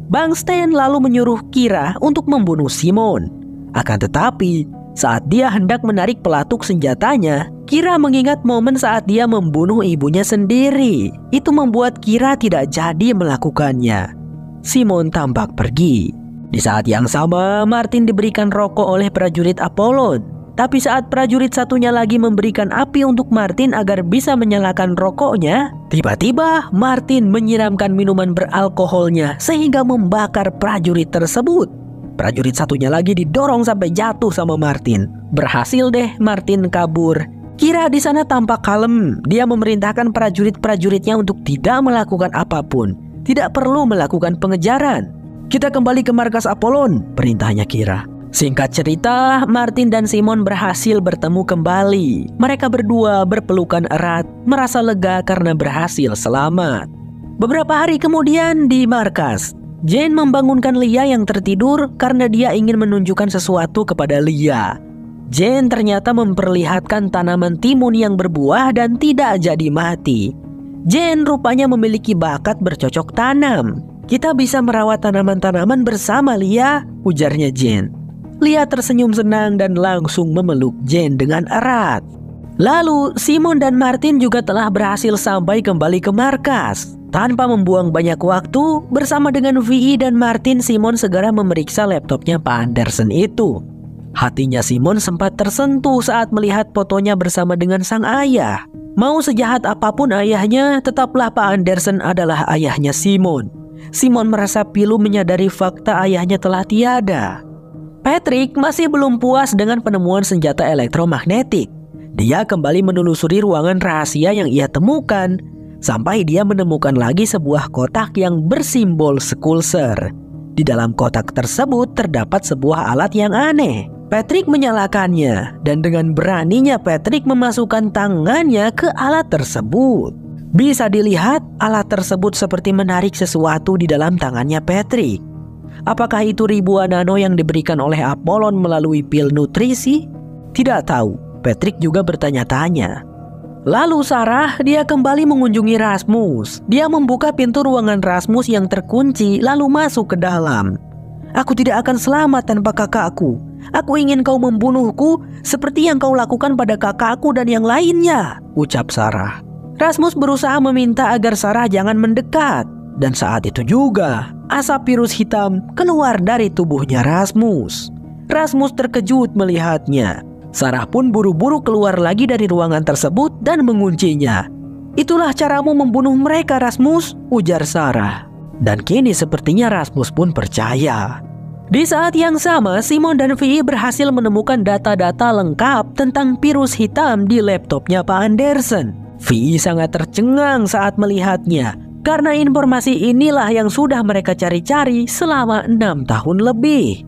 Bang Stan lalu menyuruh Kira untuk membunuh Simon. Akan tetapi saat dia hendak menarik pelatuk senjatanya, Kira mengingat momen saat dia membunuh ibunya sendiri. Itu membuat Kira tidak jadi melakukannya. Simon tampak pergi. Di saat yang sama, Martin diberikan rokok oleh prajurit Apollon. Tapi saat prajurit satunya lagi memberikan api untuk Martin agar bisa menyalakan rokoknya, tiba-tiba Martin menyiramkan minuman beralkoholnya sehingga membakar prajurit tersebut. Prajurit satunya lagi didorong sampai jatuh sama Martin. Berhasil deh Martin kabur. Kira di sana tampak kalem. Dia memerintahkan prajurit-prajuritnya untuk tidak melakukan apapun. Tidak perlu melakukan pengejaran. Kita kembali ke markas Apollon, perintahnya Kira. Singkat cerita, Martin dan Simon berhasil bertemu kembali. Mereka berdua berpelukan erat, merasa lega karena berhasil selamat. Beberapa hari kemudian di markas, Jane membangunkan Lia yang tertidur karena dia ingin menunjukkan sesuatu kepada Lia. Jane ternyata memperlihatkan tanaman timun yang berbuah dan tidak jadi mati. Jane rupanya memiliki bakat bercocok tanam. Kita bisa merawat tanaman-tanaman bersama, Lia, ujarnya Jane. Lia tersenyum senang dan langsung memeluk Jane dengan erat. Lalu Simon dan Martin juga telah berhasil sampai kembali ke markas. Tanpa membuang banyak waktu, bersama dengan Vi dan Martin, Simon segera memeriksa laptopnya Pak Anderson itu. Hatinya Simon sempat tersentuh saat melihat fotonya bersama dengan sang ayah. Mau sejahat apapun ayahnya, tetaplah Pak Anderson adalah ayahnya Simon. Simon merasa pilu menyadari fakta ayahnya telah tiada. Patrick masih belum puas dengan penemuan senjata elektromagnetik. Dia kembali menelusuri ruangan rahasia yang ia temukan, sampai dia menemukan lagi sebuah kotak yang bersimbol Skulser. Di dalam kotak tersebut terdapat sebuah alat yang aneh. Patrick menyalakannya, dan dengan beraninya Patrick memasukkan tangannya ke alat tersebut. Bisa dilihat, alat tersebut seperti menarik sesuatu di dalam tangannya Patrick. Apakah itu ribuan nano yang diberikan oleh Apollon melalui pil nutrisi? Tidak tahu, Patrick juga bertanya-tanya. Lalu Sarah, dia kembali mengunjungi Rasmus. Dia membuka pintu ruangan Rasmus yang terkunci lalu masuk ke dalam. Aku tidak akan selamat tanpa kakakku. Aku ingin kau membunuhku seperti yang kau lakukan pada kakakku dan yang lainnya, ucap Sarah. Rasmus berusaha meminta agar Sarah jangan mendekat. Dan saat itu juga, asap virus hitam keluar dari tubuhnya Rasmus. Rasmus terkejut melihatnya. Sarah pun buru-buru keluar lagi dari ruangan tersebut dan menguncinya. Itulah caramu membunuh mereka, Rasmus, ujar Sarah. Dan kini sepertinya Rasmus pun percaya. Di saat yang sama, Simon dan Vi berhasil menemukan data-data lengkap tentang virus hitam di laptopnya Pak Anderson. Vi sangat tercengang saat melihatnya, karena informasi inilah yang sudah mereka cari-cari selama 6 tahun lebih.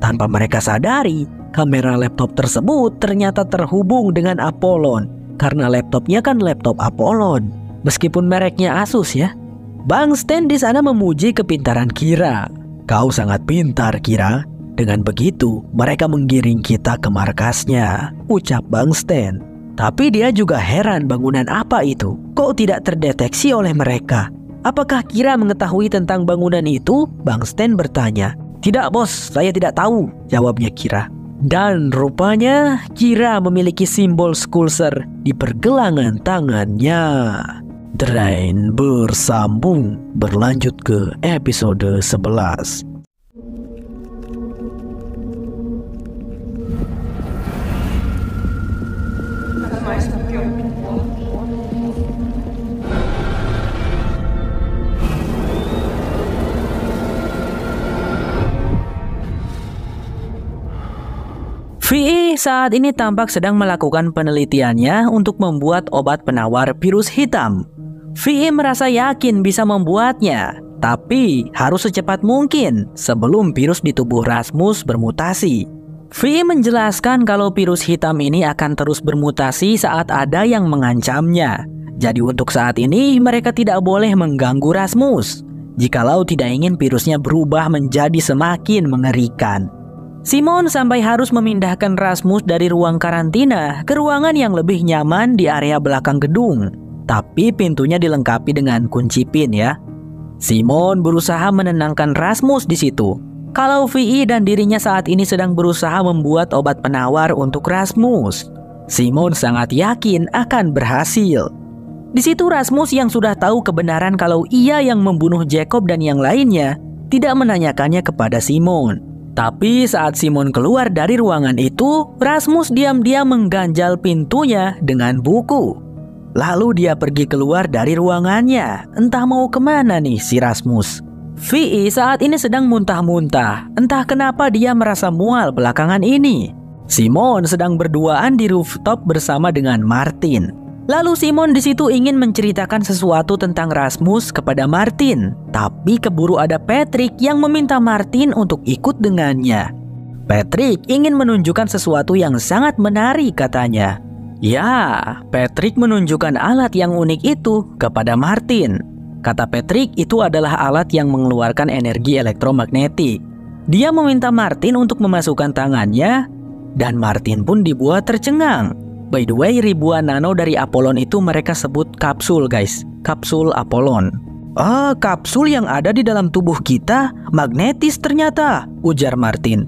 Tanpa mereka sadari, kamera laptop tersebut ternyata terhubung dengan Apollon, karena laptopnya kan laptop Apollon, meskipun mereknya Asus ya. Bang Stan di sana memuji kepintaran Kira. Kau sangat pintar, Kira. Dengan begitu, mereka menggiring kita ke markasnya, ucap Bang Stan. Tapi dia juga heran bangunan apa itu. Kok tidak terdeteksi oleh mereka? Apakah Kira mengetahui tentang bangunan itu? Bang Stan bertanya. Tidak bos, saya tidak tahu, jawabnya Kira. Dan rupanya Kira memiliki simbol Skulser di pergelangan tangannya. Drain bersambung, berlanjut ke episode 11. Vi saat ini tampak sedang melakukan penelitiannya untuk membuat obat penawar virus hitam. Vi merasa yakin bisa membuatnya, tapi harus secepat mungkin sebelum virus di tubuh Rasmus bermutasi. Vi menjelaskan kalau virus hitam ini akan terus bermutasi saat ada yang mengancamnya. Jadi untuk saat ini mereka tidak boleh mengganggu Rasmus, jikalau tidak ingin virusnya berubah menjadi semakin mengerikan. Simon sampai harus memindahkan Rasmus dari ruang karantina ke ruangan yang lebih nyaman di area belakang gedung. Tapi pintunya dilengkapi dengan kunci pin ya. Simon berusaha menenangkan Rasmus di situ. Kalau Vi dan dirinya saat ini sedang berusaha membuat obat penawar untuk Rasmus. Simon sangat yakin akan berhasil. Di situ Rasmus yang sudah tahu kebenaran kalau ia yang membunuh Jacob dan yang lainnya tidak menanyakannya kepada Simon. Tapi saat Simon keluar dari ruangan itu, Rasmus diam-diam mengganjal pintunya dengan buku. Lalu dia pergi keluar dari ruangannya. Entah mau kemana nih si Rasmus. Vi saat ini sedang muntah-muntah. Entah kenapa dia merasa mual belakangan ini. Simon sedang berduaan di rooftop bersama dengan Martin. Lalu Simon di situ ingin menceritakan sesuatu tentang Rasmus kepada Martin, tapi keburu ada Patrick yang meminta Martin untuk ikut dengannya. Patrick ingin menunjukkan sesuatu yang sangat menarik katanya. Ya, Patrick menunjukkan alat yang unik itu kepada Martin. Kata Patrick itu adalah alat yang mengeluarkan energi elektromagnetik. Dia meminta Martin untuk memasukkan tangannya, dan Martin pun dibuat tercengang. By the way, ribuan nano dari Apollon itu mereka sebut kapsul guys. Kapsul Apollon. Ah, kapsul yang ada di dalam tubuh kita magnetis ternyata, ujar Martin.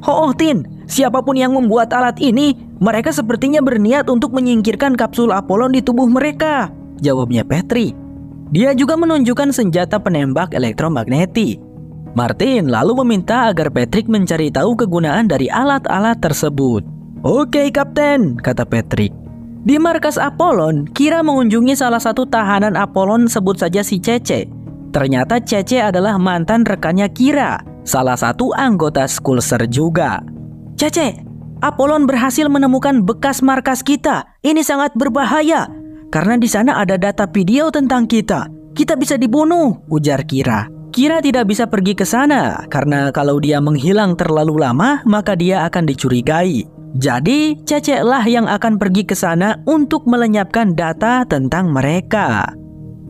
Oh, Tin, siapapun yang membuat alat ini, mereka sepertinya berniat untuk menyingkirkan kapsul Apollon di tubuh mereka, jawabnya Patrick. Dia juga menunjukkan senjata penembak elektromagnetik. Martin lalu meminta agar Patrick mencari tahu kegunaan dari alat-alat tersebut. Oke, Kapten, kata Patrick. Di markas Apollon, Kira mengunjungi salah satu tahanan Apollon, sebut saja si Cece. Ternyata Cece adalah mantan rekannya Kira, salah satu anggota Skulser juga. Cece, Apollon berhasil menemukan bekas markas kita. Ini sangat berbahaya, karena di sana ada data video tentang kita. Kita bisa dibunuh, ujar Kira. Kira tidak bisa pergi ke sana, karena kalau dia menghilang terlalu lama, maka dia akan dicurigai. Jadi, Cece lah yang akan pergi ke sana untuk melenyapkan data tentang mereka.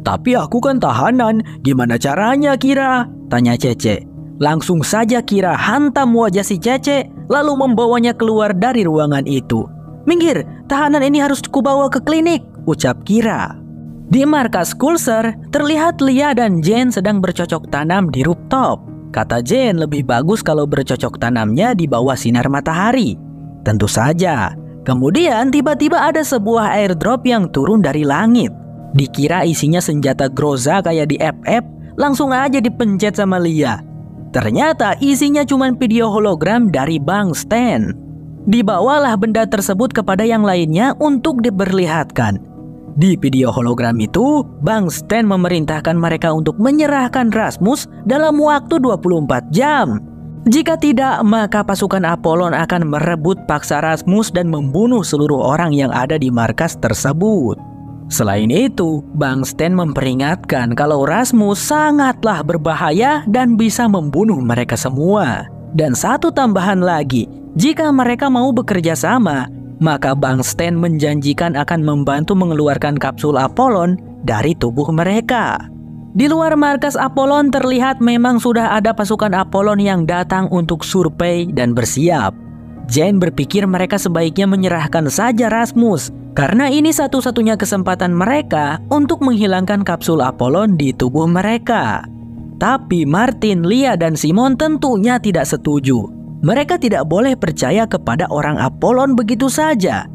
Tapi aku kan tahanan, gimana caranya Kira? Tanya Cece. Langsung saja Kira hantam wajah si Cece, lalu membawanya keluar dari ruangan itu. Minggir, tahanan ini harus kubawa ke klinik, ucap Kira. Di markas Skulser, terlihat Lia dan Jane sedang bercocok tanam di rooftop. Kata Jane lebih bagus kalau bercocok tanamnya di bawah sinar matahari. Tentu saja. Kemudian tiba-tiba ada sebuah airdrop yang turun dari langit. Dikira isinya senjata Groza kayak di FF, langsung aja dipencet sama Lia. Ternyata isinya cuma video hologram dari Bang Stan. Dibawalah benda tersebut kepada yang lainnya untuk diperlihatkan. Di video hologram itu, Bang Stan memerintahkan mereka untuk menyerahkan Rasmus dalam waktu 24 jam. Jika tidak, maka pasukan Apollon akan merebut paksa Rasmus dan membunuh seluruh orang yang ada di markas tersebut. Selain itu, Bang Stan memperingatkan kalau Rasmus sangatlah berbahaya dan bisa membunuh mereka semua. Dan satu tambahan lagi, jika mereka mau bekerja sama, maka Bang Stan menjanjikan akan membantu mengeluarkan kapsul Apollon dari tubuh mereka. Di luar markas Apollon terlihat memang sudah ada pasukan Apollon yang datang untuk survei dan bersiap. Jane berpikir mereka sebaiknya menyerahkan saja Rasmus, karena ini satu-satunya kesempatan mereka untuk menghilangkan kapsul Apollon di tubuh mereka. Tapi Martin, Lia, dan Simon tentunya tidak setuju. Mereka tidak boleh percaya kepada orang Apollon begitu saja.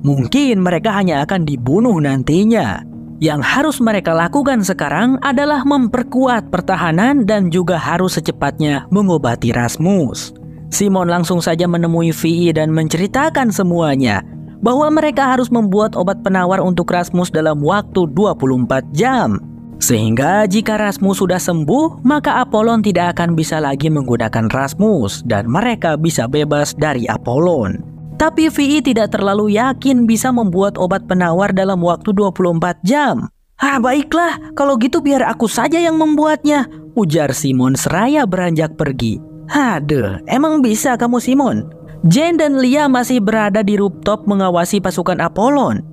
Mungkin mereka hanya akan dibunuh nantinya. Yang harus mereka lakukan sekarang adalah memperkuat pertahanan dan juga harus secepatnya mengobati Rasmus. Simon langsung saja menemui Vi dan menceritakan semuanya, bahwa mereka harus membuat obat penawar untuk Rasmus dalam waktu 24 jam. Sehingga jika Rasmus sudah sembuh, maka Apollon tidak akan bisa lagi menggunakan Rasmus dan mereka bisa bebas dari Apollon. Tapi Vi tidak terlalu yakin bisa membuat obat penawar dalam waktu 24 jam. Baiklah, kalau gitu biar aku saja yang membuatnya, ujar Simon seraya beranjak pergi. Haduh, emang bisa kamu Simon? Jane dan Lia masih berada di rooftop mengawasi pasukan Apollon.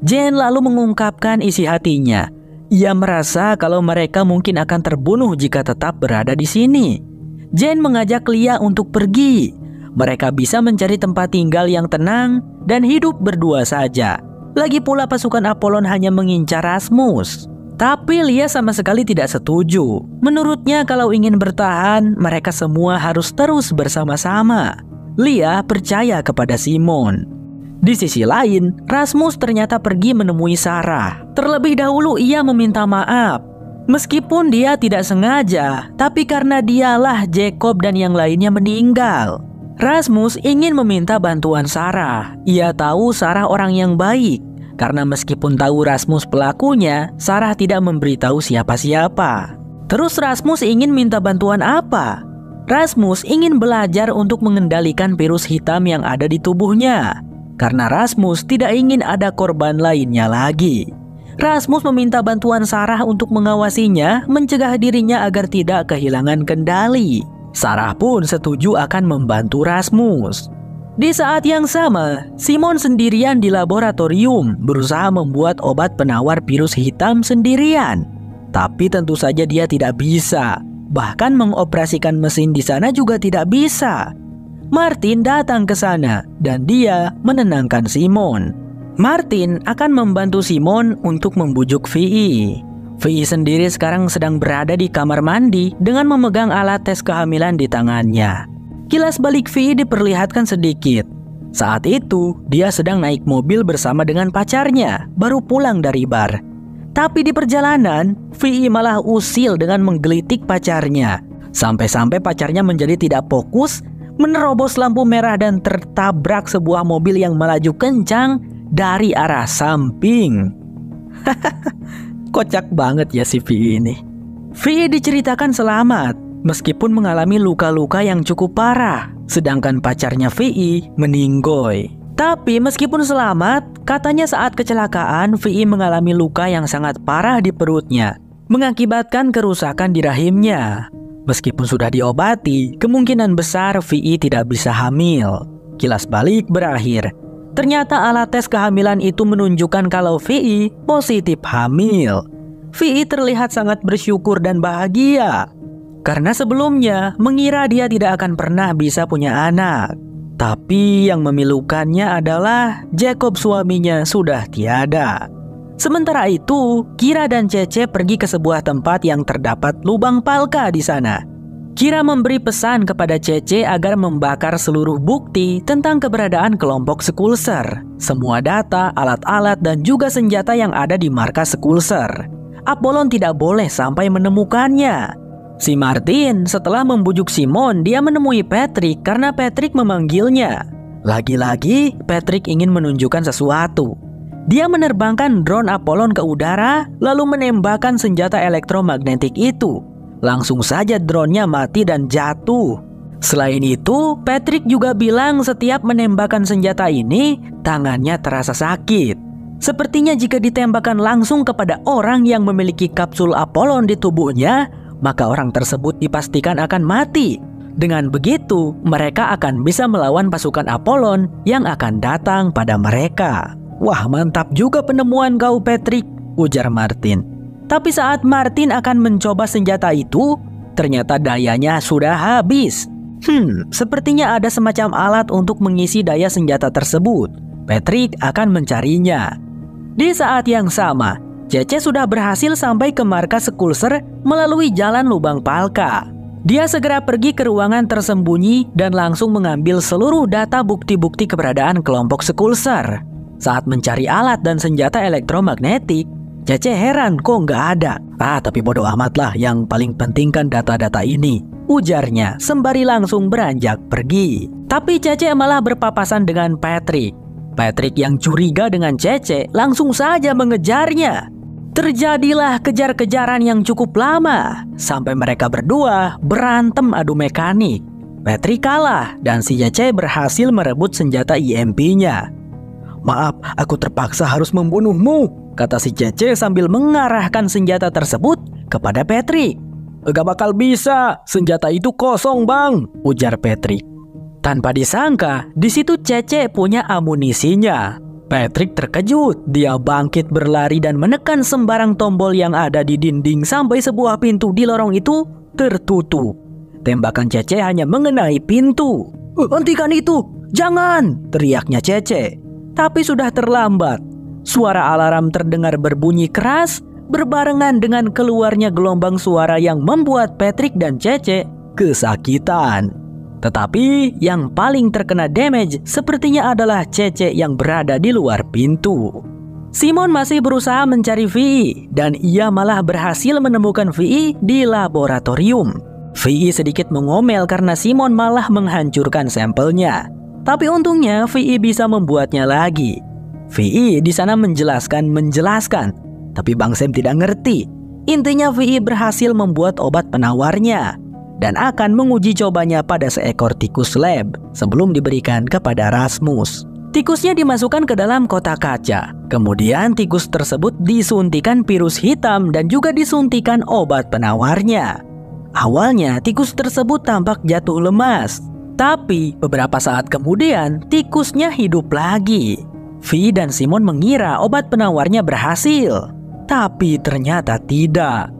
Jane lalu mengungkapkan isi hatinya. Ia merasa kalau mereka mungkin akan terbunuh jika tetap berada di sini. Jane mengajak Lia untuk pergi. Mereka bisa mencari tempat tinggal yang tenang dan hidup berdua saja. Lagi pula pasukan Apollon hanya mengincar Rasmus. Tapi Lia sama sekali tidak setuju. Menurutnya kalau ingin bertahan, mereka semua harus terus bersama-sama. Lia percaya kepada Simon. Di sisi lain, Rasmus ternyata pergi menemui Sarah. Terlebih dahulu ia meminta maaf. Meskipun dia tidak sengaja, tapi karena dialah Jacob dan yang lainnya meninggal. Rasmus ingin meminta bantuan Sarah. Ia tahu Sarah orang yang baik. Karena meskipun tahu Rasmus pelakunya, Sarah tidak memberitahu siapa-siapa. Terus Rasmus ingin minta bantuan apa? Rasmus ingin belajar untuk mengendalikan virus hitam yang ada di tubuhnya. Karena Rasmus tidak ingin ada korban lainnya lagi. Rasmus meminta bantuan Sarah untuk mengawasinya, mencegah dirinya agar tidak kehilangan kendali. Sarah pun setuju akan membantu Rasmus. Di saat yang sama, Simon sendirian di laboratorium berusaha membuat obat penawar virus hitam sendirian. Tapi tentu saja dia tidak bisa. Bahkan mengoperasikan mesin di sana juga tidak bisa. Martin datang ke sana dan dia menenangkan Simon. Martin akan membantu Simon untuk membujuk Vi. Vi sendiri sekarang sedang berada di kamar mandi dengan memegang alat tes kehamilan di tangannya. Kilas balik Vi diperlihatkan sedikit. Saat itu, dia sedang naik mobil bersama dengan pacarnya, baru pulang dari bar. Tapi di perjalanan, Vi malah usil dengan menggelitik pacarnya. Sampai-sampai pacarnya menjadi tidak fokus, menerobos lampu merah dan tertabrak sebuah mobil yang melaju kencang dari arah samping. Kocak banget ya si Vi ini. Vi diceritakan selamat, meskipun mengalami luka-luka yang cukup parah. Sedangkan pacarnya Vi meninggoy. Tapi meskipun selamat, katanya saat kecelakaan Vi mengalami luka yang sangat parah di perutnya, mengakibatkan kerusakan di rahimnya. Meskipun sudah diobati, kemungkinan besar Vi tidak bisa hamil. Kilas balik berakhir. Ternyata alat tes kehamilan itu menunjukkan kalau Vi positif hamil. Vi terlihat sangat bersyukur dan bahagia. Karena sebelumnya mengira dia tidak akan pernah bisa punya anak. Tapi yang memilukannya adalah Jacob suaminya sudah tiada. Sementara itu, Kira dan Cece pergi ke sebuah tempat yang terdapat lubang palka di sana. Kira memberi pesan kepada Cece agar membakar seluruh bukti tentang keberadaan kelompok Skulser. Semua data, alat-alat, dan juga senjata yang ada di markas Skulser. Apollon tidak boleh sampai menemukannya. Si Martin setelah membujuk Simon, dia menemui Patrick karena Patrick memanggilnya. Lagi-lagi Patrick ingin menunjukkan sesuatu. Dia menerbangkan drone Apollon ke udara lalu menembakkan senjata elektromagnetik itu. Langsung saja drone-nya mati dan jatuh. Selain itu, Patrick juga bilang setiap menembakkan senjata ini, tangannya terasa sakit. Sepertinya jika ditembakkan langsung kepada orang yang memiliki kapsul Apollon di tubuhnya, maka orang tersebut dipastikan akan mati. Dengan begitu, mereka akan bisa melawan pasukan Apollon yang akan datang pada mereka. Wah, mantap juga penemuan kau, Patrick, ujar Martin. Tapi saat Martin akan mencoba senjata itu, ternyata dayanya sudah habis. Sepertinya ada semacam alat untuk mengisi daya senjata tersebut. Patrick akan mencarinya. Di saat yang sama, Cece sudah berhasil sampai ke markas Skulser melalui jalan lubang palka. Dia segera pergi ke ruangan tersembunyi dan langsung mengambil seluruh data bukti-bukti keberadaan kelompok Skulser. Saat mencari alat dan senjata elektromagnetik, Cece heran kok nggak ada. Tapi bodoh amat lah, yang paling penting kan data-data ini, ujarnya sembari langsung beranjak pergi. Tapi Cece malah berpapasan dengan Patrick. Patrick yang curiga dengan Cece langsung saja mengejarnya. Terjadilah kejar-kejaran yang cukup lama, sampai mereka berdua berantem adu mekanik. Patrick kalah dan si Cece berhasil merebut senjata EMP-nya. Maaf, aku terpaksa harus membunuhmu, kata si Cece sambil mengarahkan senjata tersebut kepada Patrick. Gak bakal bisa, senjata itu kosong bang, ujar Patrick. Tanpa disangka, di situ Cece punya amunisinya. Patrick terkejut, dia bangkit berlari dan menekan sembarang tombol yang ada di dinding sampai sebuah pintu di lorong itu tertutup. Tembakan Cece hanya mengenai pintu. Hentikan itu, jangan, teriaknya Cece. Tapi sudah terlambat. Suara alarm terdengar berbunyi keras, berbarengan dengan keluarnya gelombang suara yang membuat Patrick dan Cece kesakitan. Tetapi yang paling terkena damage sepertinya adalah Cece yang berada di luar pintu. Simon masih berusaha mencari Vi dan ia malah berhasil menemukan Vi di laboratorium. Vi sedikit mengomel karena Simon malah menghancurkan sampelnya. Tapi untungnya Vi bisa membuatnya lagi. Vi di sana menjelaskan, tapi Bang Sam tidak ngerti. Intinya Vi berhasil membuat obat penawarnya. dan akan menguji cobanya pada seekor tikus lab sebelum diberikan kepada Rasmus. Tikusnya dimasukkan ke dalam kotak kaca. Kemudian tikus tersebut disuntikan virus hitam dan juga disuntikan obat penawarnya. Awalnya tikus tersebut tampak jatuh lemas, tapi beberapa saat kemudian tikusnya hidup lagi. Vi dan Simon mengira obat penawarnya berhasil, tapi ternyata tidak.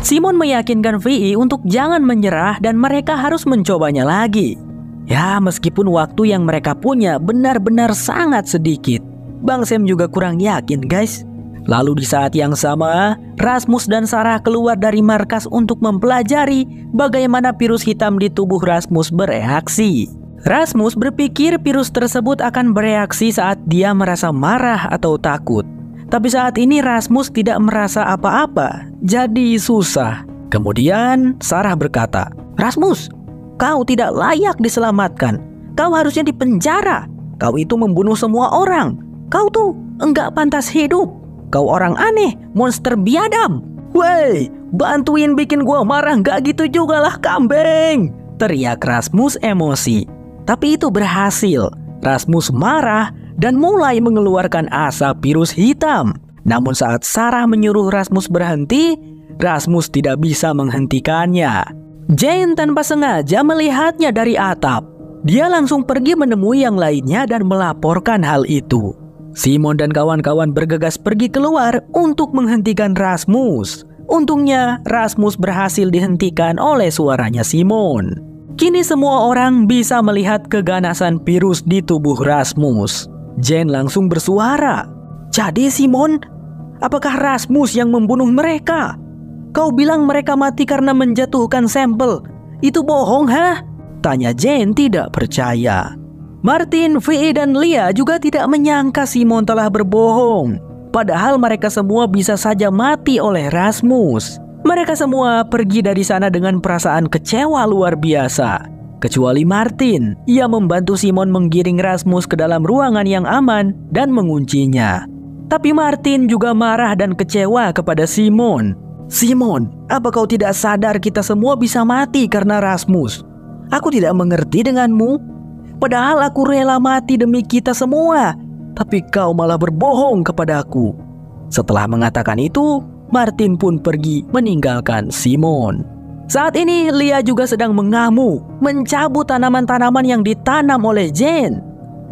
Simon meyakinkan Vi untuk jangan menyerah dan mereka harus mencobanya lagi. Ya, meskipun waktu yang mereka punya benar-benar sangat sedikit. Bang Sam juga kurang yakin, guys. Lalu di saat yang sama, Rasmus dan Sarah keluar dari markas untuk mempelajari bagaimana virus hitam di tubuh Rasmus bereaksi. Rasmus berpikir virus tersebut akan bereaksi saat dia merasa marah atau takut. Tapi saat ini Rasmus tidak merasa apa-apa, jadi susah. Kemudian Sarah berkata, "Rasmus, kau tidak layak diselamatkan. Kau harusnya dipenjara. Kau itu membunuh semua orang. Kau tuh enggak pantas hidup. Kau orang aneh, monster biadab." "Woi, bantuin bikin gua marah gak gitu juga lah, kambing!" teriak Rasmus emosi. Tapi itu berhasil. Rasmus marah dan mulai mengeluarkan asap virus hitam. Namun saat Sarah menyuruh Rasmus berhenti, Rasmus tidak bisa menghentikannya. Jane tanpa sengaja melihatnya dari atap. Dia langsung pergi menemui yang lainnya dan melaporkan hal itu. Simon dan kawan-kawan bergegas pergi keluar untuk menghentikan Rasmus. Untungnya Rasmus berhasil dihentikan oleh suaranya Simon. Kini semua orang bisa melihat keganasan virus di tubuh Rasmus. Jane langsung bersuara, "Jadi Simon, apakah Rasmus yang membunuh mereka? Kau bilang mereka mati karena menjatuhkan sampel. Itu bohong, hah?" tanya Jane tidak percaya. Martin, Vi, dan Lia juga tidak menyangka Simon telah berbohong. Padahal mereka semua bisa saja mati oleh Rasmus. Mereka semua pergi dari sana dengan perasaan kecewa luar biasa. Kecuali Martin, ia membantu Simon menggiring Rasmus ke dalam ruangan yang aman dan menguncinya. Tapi Martin juga marah dan kecewa kepada Simon. "Simon, apa kau tidak sadar kita semua bisa mati karena Rasmus? Aku tidak mengerti denganmu. Padahal aku rela mati demi kita semua. Tapi kau malah berbohong kepadaku." Setelah mengatakan itu, Martin pun pergi meninggalkan Simon. Saat ini Lia juga sedang mengamuk, mencabut tanaman-tanaman yang ditanam oleh Jane.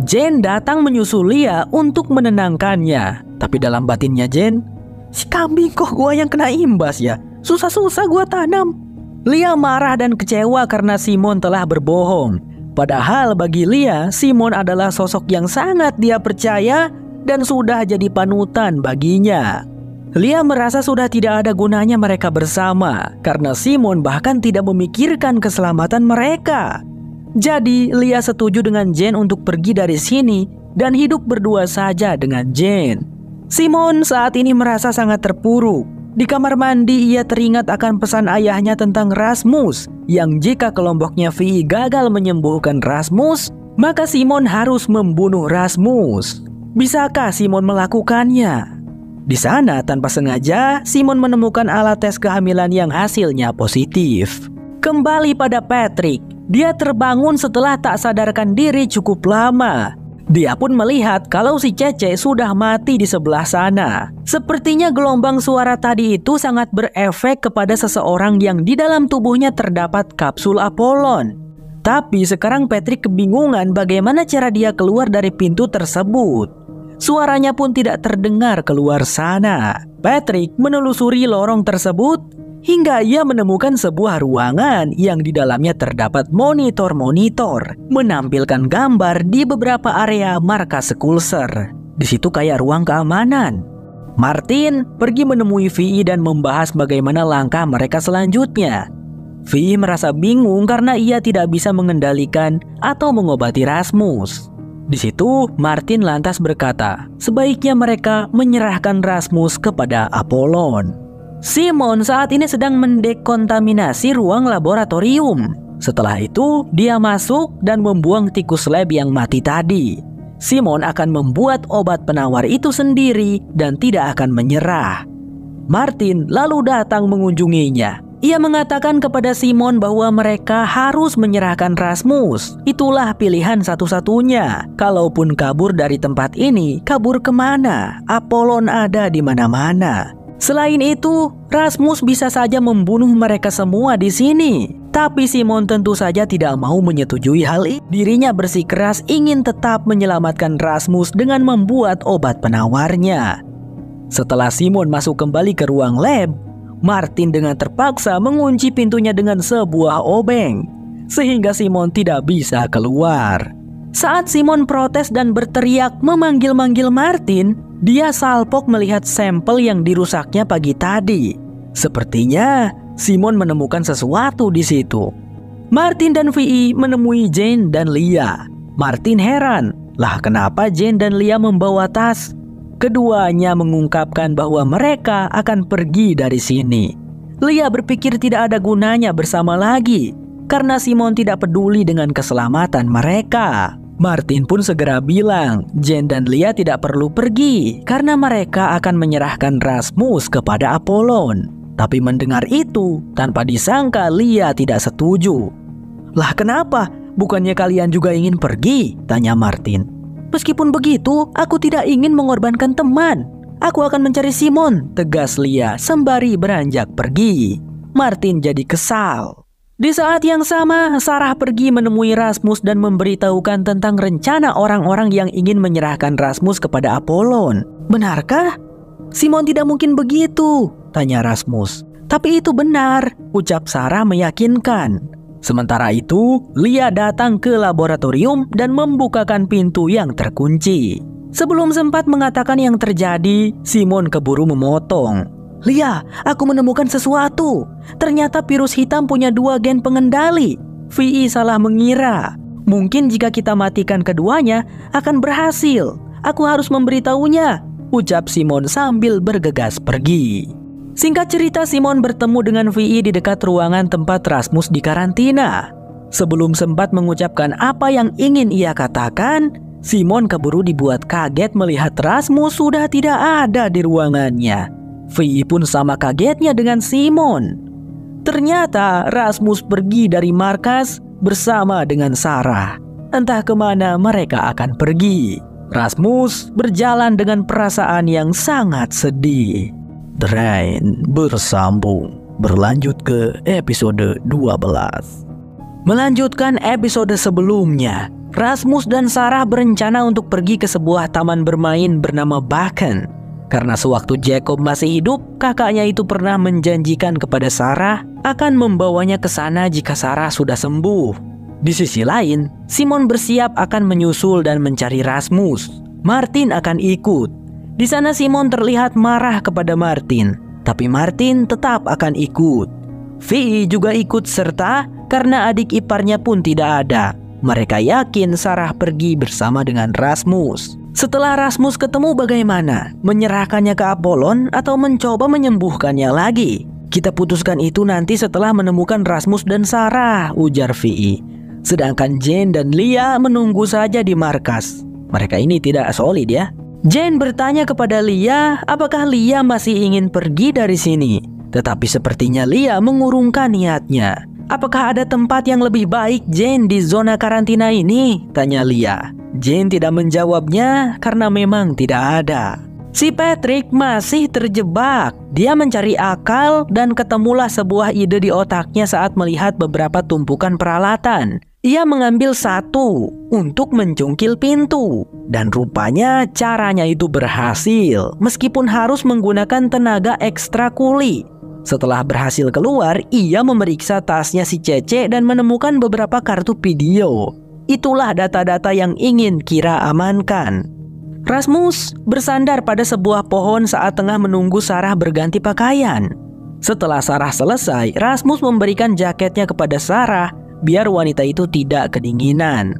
Jane datang menyusul Lia untuk menenangkannya. Tapi dalam batinnya Jane, "Si kambing kok gua yang kena imbas ya? Susah-susah gua tanam." Lia marah dan kecewa karena Simon telah berbohong. Padahal bagi Lia, Simon adalah sosok yang sangat dia percaya dan sudah jadi panutan baginya. Lia merasa sudah tidak ada gunanya mereka bersama karena Simon bahkan tidak memikirkan keselamatan mereka. Jadi Lia setuju dengan Jane untuk pergi dari sini dan hidup berdua saja dengan Jane. Simon saat ini merasa sangat terpuruk. Di kamar mandi ia teringat akan pesan ayahnya tentang Rasmus, yang jika kelompoknya Vi gagal menyembuhkan Rasmus, maka Simon harus membunuh Rasmus. Bisakah Simon melakukannya? Di sana tanpa sengaja Simon menemukan alat tes kehamilan yang hasilnya positif. Kembali pada Patrick, dia terbangun setelah tak sadarkan diri cukup lama. Dia pun melihat kalau si Cece sudah mati di sebelah sana. Sepertinya gelombang suara tadi itu sangat berefek kepada seseorang yang di dalam tubuhnya terdapat kapsul Apollon. Tapi sekarang Patrick kebingungan bagaimana cara dia keluar dari pintu tersebut. Suaranya pun tidak terdengar keluar sana. Patrick menelusuri lorong tersebut hingga ia menemukan sebuah ruangan yang di dalamnya terdapat monitor-monitor menampilkan gambar di beberapa area markas Skulser. Di situ kayak ruang keamanan. Martin pergi menemui Vi dan membahas bagaimana langkah mereka selanjutnya. Vi merasa bingung karena ia tidak bisa mengendalikan atau mengobati Rasmus. Di situ Martin lantas berkata, sebaiknya mereka menyerahkan Rasmus kepada Apollon. Simon saat ini sedang mendekontaminasi ruang laboratorium. Setelah itu dia masuk dan membuang tikus lab yang mati tadi. Simon akan membuat obat penawar itu sendiri dan tidak akan menyerah. Martin lalu datang mengunjunginya. Ia mengatakan kepada Simon bahwa mereka harus menyerahkan Rasmus. Itulah pilihan satu-satunya. Kalaupun kabur dari tempat ini, kabur kemana? Apollon ada di mana-mana. Selain itu, Rasmus bisa saja membunuh mereka semua di sini. Tapi Simon tentu saja tidak mau menyetujui hal ini. Dirinya bersikeras ingin tetap menyelamatkan Rasmus dengan membuat obat penawarnya. Setelah Simon masuk kembali ke ruang lab, Martin dengan terpaksa mengunci pintunya dengan sebuah obeng, sehingga Simon tidak bisa keluar. Saat Simon protes dan berteriak memanggil-manggil Martin, dia salpok melihat sampel yang dirusaknya pagi tadi. Sepertinya Simon menemukan sesuatu di situ. Martin dan Vi menemui Jane dan Lia. Martin heran, lah kenapa Jane dan Lia membawa tas? Keduanya mengungkapkan bahwa mereka akan pergi dari sini. Lia berpikir tidak ada gunanya bersama lagi karena Simon tidak peduli dengan keselamatan mereka. Martin pun segera bilang Jane dan Lia tidak perlu pergi karena mereka akan menyerahkan Rasmus kepada Apollon. Tapi mendengar itu, tanpa disangka Lia tidak setuju. Lah kenapa? Bukannya kalian juga ingin pergi? Tanya Martin. Meskipun begitu, aku tidak ingin mengorbankan teman. Aku akan mencari Simon, tegas Lia sembari beranjak pergi. Martin jadi kesal. Di saat yang sama, Sarah pergi menemui Rasmus dan memberitahukan tentang rencana orang-orang yang ingin menyerahkan Rasmus kepada Apollon. Benarkah? Simon tidak mungkin begitu, tanya Rasmus. Tapi itu benar, ucap Sarah meyakinkan. Sementara itu, Lia datang ke laboratorium dan membukakan pintu yang terkunci. Sebelum sempat mengatakan yang terjadi, Simon keburu memotong. Lia, aku menemukan sesuatu. Ternyata virus hitam punya 2 gen pengendali. Vi salah mengira. Mungkin jika kita matikan keduanya, akan berhasil. Aku harus memberitahunya, ucap Simon sambil bergegas pergi. Singkat cerita, Simon bertemu dengan Vi di dekat ruangan tempat Rasmus dikarantina. Sebelum sempat mengucapkan apa yang ingin ia katakan, Simon keburu dibuat kaget melihat Rasmus sudah tidak ada di ruangannya. Vi pun sama kagetnya dengan Simon. Ternyata Rasmus pergi dari markas bersama dengan Sarah. Entah kemana mereka akan pergi. Rasmus berjalan dengan perasaan yang sangat sedih. Drain bersambung, berlanjut ke episode 12. Melanjutkan episode sebelumnya, Rasmus dan Sarah berencana untuk pergi ke sebuah taman bermain bernama Bakken. Karena sewaktu Jacob masih hidup, kakaknya itu pernah menjanjikan kepada Sarah akan membawanya ke sana jika Sarah sudah sembuh. Di sisi lain, Simon bersiap akan menyusul dan mencari Rasmus. Martin akan ikut. Di sana Simon terlihat marah kepada Martin, tapi Martin tetap akan ikut. Vi juga ikut serta karena adik iparnya pun tidak ada. Mereka yakin Sarah pergi bersama dengan Rasmus. Setelah Rasmus ketemu bagaimana? Menyerahkannya ke Apollon atau mencoba menyembuhkannya lagi? Kita putuskan itu nanti setelah menemukan Rasmus dan Sarah, ujar Vi. Sedangkan Jane dan Lia menunggu saja di markas. Mereka ini tidak solid ya. Jane bertanya kepada Lia apakah Lia masih ingin pergi dari sini. Tetapi sepertinya Lia mengurungkan niatnya. Apakah ada tempat yang lebih baik Jane di zona karantina ini? Tanya Lia. Jane tidak menjawabnya karena memang tidak ada. Si Patrick masih terjebak. Dia mencari akal dan ketemulah sebuah ide di otaknya saat melihat beberapa tumpukan peralatan. Ia mengambil satu untuk mencungkil pintu. Dan rupanya caranya itu berhasil meskipun harus menggunakan tenaga ekstra kuli. Setelah berhasil keluar, ia memeriksa tasnya si Cece dan menemukan beberapa kartu video. Itulah data-data yang ingin Kira amankan. Rasmus bersandar pada sebuah pohon saat tengah menunggu Sarah berganti pakaian. Setelah Sarah selesai, Rasmus memberikan jaketnya kepada Sarah biar wanita itu tidak kedinginan.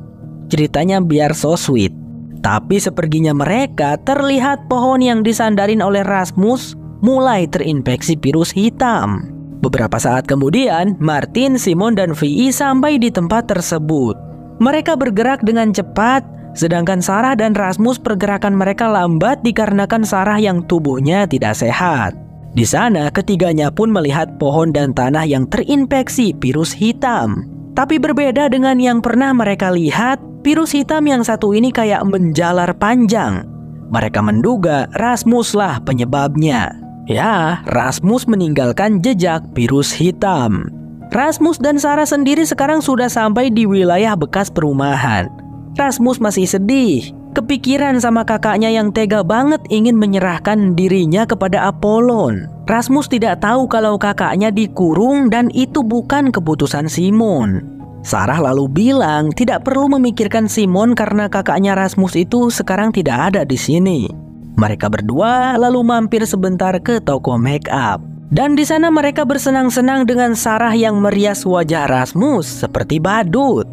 Ceritanya biar so sweet. Tapi seperginya mereka, terlihat pohon yang disandarin oleh Rasmus mulai terinfeksi virus hitam. Beberapa saat kemudian, Martin, Simon, dan Vi sampai di tempat tersebut. Mereka bergerak dengan cepat Sedangkan Sarah dan Rasmus pergerakan mereka lambat dikarenakan Sarah yang tubuhnya tidak sehat. Di sana ketiganya pun melihat pohon dan tanah yang terinfeksi virus hitam. Tapi berbeda dengan yang pernah mereka lihat, virus hitam yang satu ini kayak menjalar panjang. Mereka menduga Rasmus lah penyebabnya. Ya, Rasmus meninggalkan jejak virus hitam. Rasmus dan Sarah sendiri sekarang sudah sampai di wilayah bekas perumahan. Rasmus masih sedih, kepikiran sama kakaknya yang tega banget ingin menyerahkan dirinya kepada Apollon. Rasmus tidak tahu kalau kakaknya dikurung dan itu bukan keputusan Simon. Sarah lalu bilang tidak perlu memikirkan Simon karena kakaknya Rasmus itu sekarang tidak ada di sini. Mereka berdua lalu mampir sebentar ke toko make up. Dan di sana mereka bersenang-senang dengan Sarah yang merias wajah Rasmus seperti badut.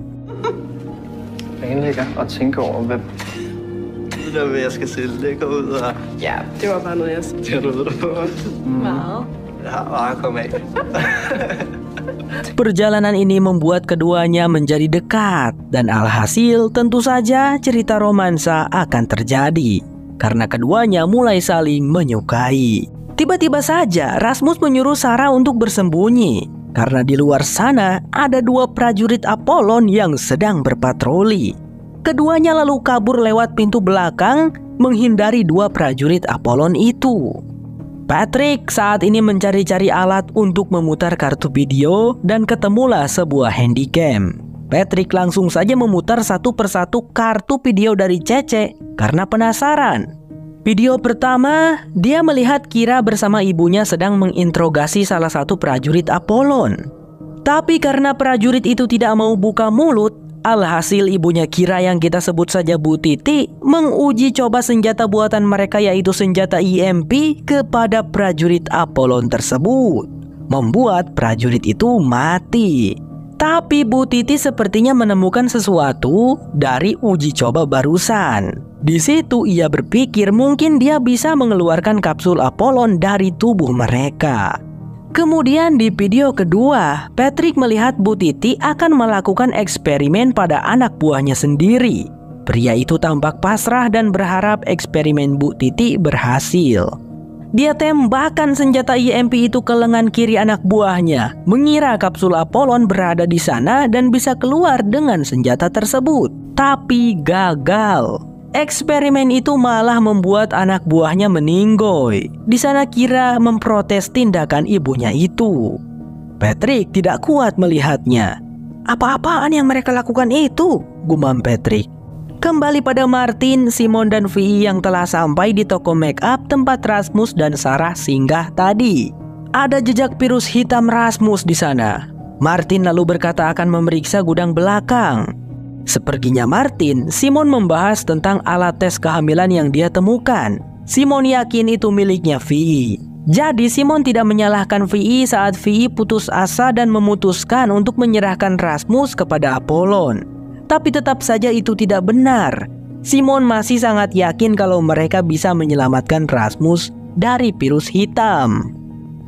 Planlægger og tænker over, hvad... Det der med, jeg skal se lækker ud og... Ja, det var bare noget, jeg Det ved du også. meget. Ja, bare kom af. Perjalanan ini membuat keduanya menjadi dekat. Dan alhasil tentu saja cerita romansa akan terjadi. Karena keduanya mulai saling menyukai. Tiba-tiba saja Rasmus menyuruh Sarah untuk bersembunyi. Karena di luar sana ada dua prajurit Apollon yang sedang berpatroli. Keduanya lalu kabur lewat pintu belakang menghindari dua prajurit Apollon itu. Patrick saat ini mencari-cari alat untuk memutar kartu video dan ketemulah sebuah handycam. Patrick langsung saja memutar satu persatu kartu video dari Cece karena penasaran. Video pertama, dia melihat Kira bersama ibunya sedang menginterogasi salah satu prajurit Apollon. Tapi karena prajurit itu tidak mau buka mulut, alhasil ibunya Kira yang kita sebut saja Bu Titi menguji coba senjata buatan mereka yaitu senjata EMP kepada prajurit Apollon tersebut. Membuat prajurit itu mati. Tapi Bu Titi sepertinya menemukan sesuatu dari uji coba barusan. Di situ ia berpikir mungkin dia bisa mengeluarkan kapsul Apollon dari tubuh mereka. Kemudian di video kedua, Patrick melihat Bu Titi akan melakukan eksperimen pada anak buahnya sendiri. Pria itu tampak pasrah dan berharap eksperimen Bu Titi berhasil. Dia tembakkan senjata EMP itu ke lengan kiri anak buahnya, mengira kapsul Apollon berada di sana dan bisa keluar dengan senjata tersebut. Tapi gagal. Eksperimen itu malah membuat anak buahnya meninggoy. Di sana Kira memprotes tindakan ibunya itu. Patrick tidak kuat melihatnya. Apa-apaan yang mereka lakukan itu? Gumam Patrick. Kembali pada Martin, Simon dan Vi yang telah sampai di toko make up tempat Rasmus dan Sarah singgah tadi. Ada jejak virus hitam Rasmus di sana. Martin lalu berkata akan memeriksa gudang belakang. Seperginya Martin, Simon membahas tentang alat tes kehamilan yang dia temukan. Simon yakin itu miliknya Vi. Jadi Simon tidak menyalahkan Vi saat Vi putus asa dan memutuskan untuk menyerahkan Rasmus kepada Apollon. Tapi tetap saja itu tidak benar. Simon masih sangat yakin kalau mereka bisa menyelamatkan Rasmus dari virus hitam.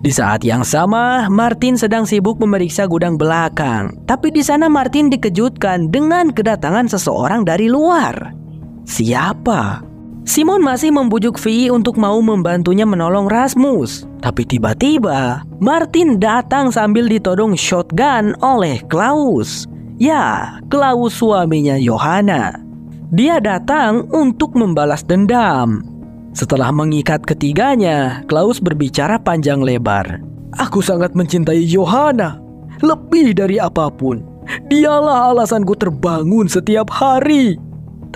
Di saat yang sama, Martin sedang sibuk memeriksa gudang belakang. Tapi di sana Martin dikejutkan dengan kedatangan seseorang dari luar. Siapa? Simon masih membujuk Vi untuk mau membantunya menolong Rasmus. Tapi tiba-tiba, Martin datang sambil ditodong shotgun oleh Klaus. Ya, Klaus suaminya Johanna. Dia datang untuk membalas dendam. Setelah mengikat ketiganya, Klaus berbicara panjang lebar. Aku sangat mencintai Johanna, lebih dari apapun. Dialah alasanku terbangun setiap hari.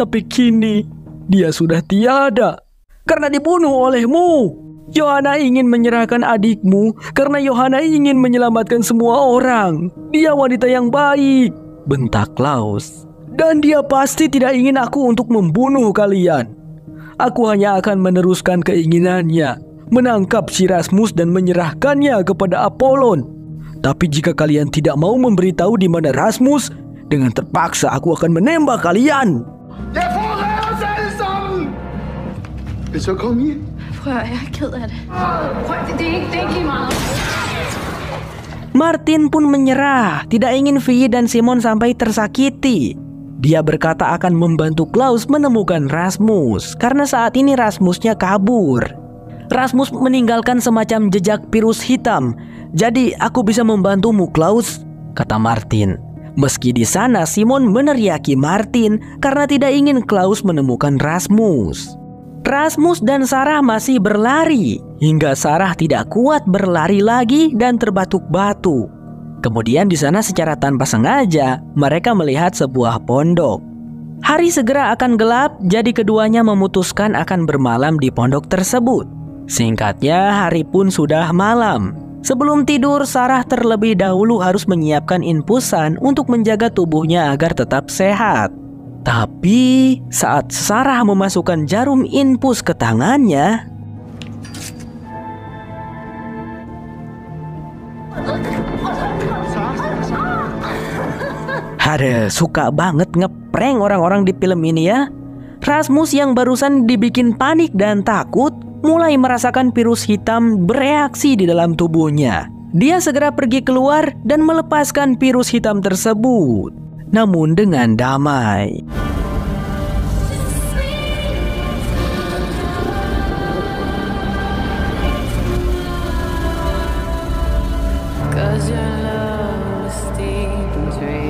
Tapi kini, dia sudah tiada karena dibunuh olehmu. Johanna ingin menyerahkan adikmu karena Johanna ingin menyelamatkan semua orang. Dia wanita yang baik, bentak Klaus. Dan dia pasti tidak ingin aku untuk membunuh kalian. Aku hanya akan meneruskan keinginannya, menangkap si Rasmus dan menyerahkannya kepada Apollon. Tapi jika kalian tidak mau memberitahu di mana Rasmus, dengan terpaksa aku akan menembak kalian. Jeg forræder os alle sammen! Så kom I. Prøv at, jeg er ked af det. Prøv, det er ikke lige meget. Martin pun menyerah, tidak ingin Vi dan Simon sampai tersakiti. Dia berkata akan membantu Klaus menemukan Rasmus karena saat ini Rasmusnya kabur. Rasmus meninggalkan semacam jejak virus hitam. Jadi aku bisa membantumu, Klaus, kata Martin. Meski di sana Simon meneriaki Martin karena tidak ingin Klaus menemukan Rasmus. Rasmus dan Sarah masih berlari hingga Sarah tidak kuat berlari lagi dan terbatuk-batuk. Kemudian di sana secara tanpa sengaja mereka melihat sebuah pondok. Hari segera akan gelap, jadi keduanya memutuskan akan bermalam di pondok tersebut. Singkatnya, hari pun sudah malam. Sebelum tidur, Sarah terlebih dahulu harus menyiapkan infusan untuk menjaga tubuhnya agar tetap sehat. Tapi saat Sarah memasukkan jarum infus ke tangannya, ada suka banget ngeprank orang-orang di film ini ya. Rasmus yang barusan dibikin panik dan takut mulai merasakan virus hitam bereaksi di dalam tubuhnya. Dia segera pergi keluar dan melepaskan virus hitam tersebut, namun dengan damai.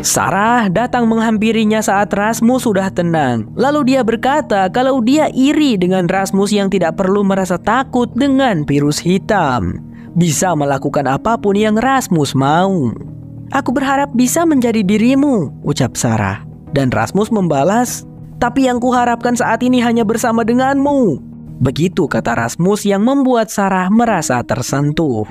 Sarah datang menghampirinya saat Rasmus sudah tenang. Lalu dia berkata kalau dia iri dengan Rasmus yang tidak perlu merasa takut dengan virus hitam. Bisa melakukan apapun yang Rasmus mau. Aku berharap bisa menjadi dirimu, ucap Sarah. Dan Rasmus membalas, tapi yang kuharapkan saat ini hanya bersama denganmu. Begitu kata Rasmus yang membuat Sarah merasa tersentuh.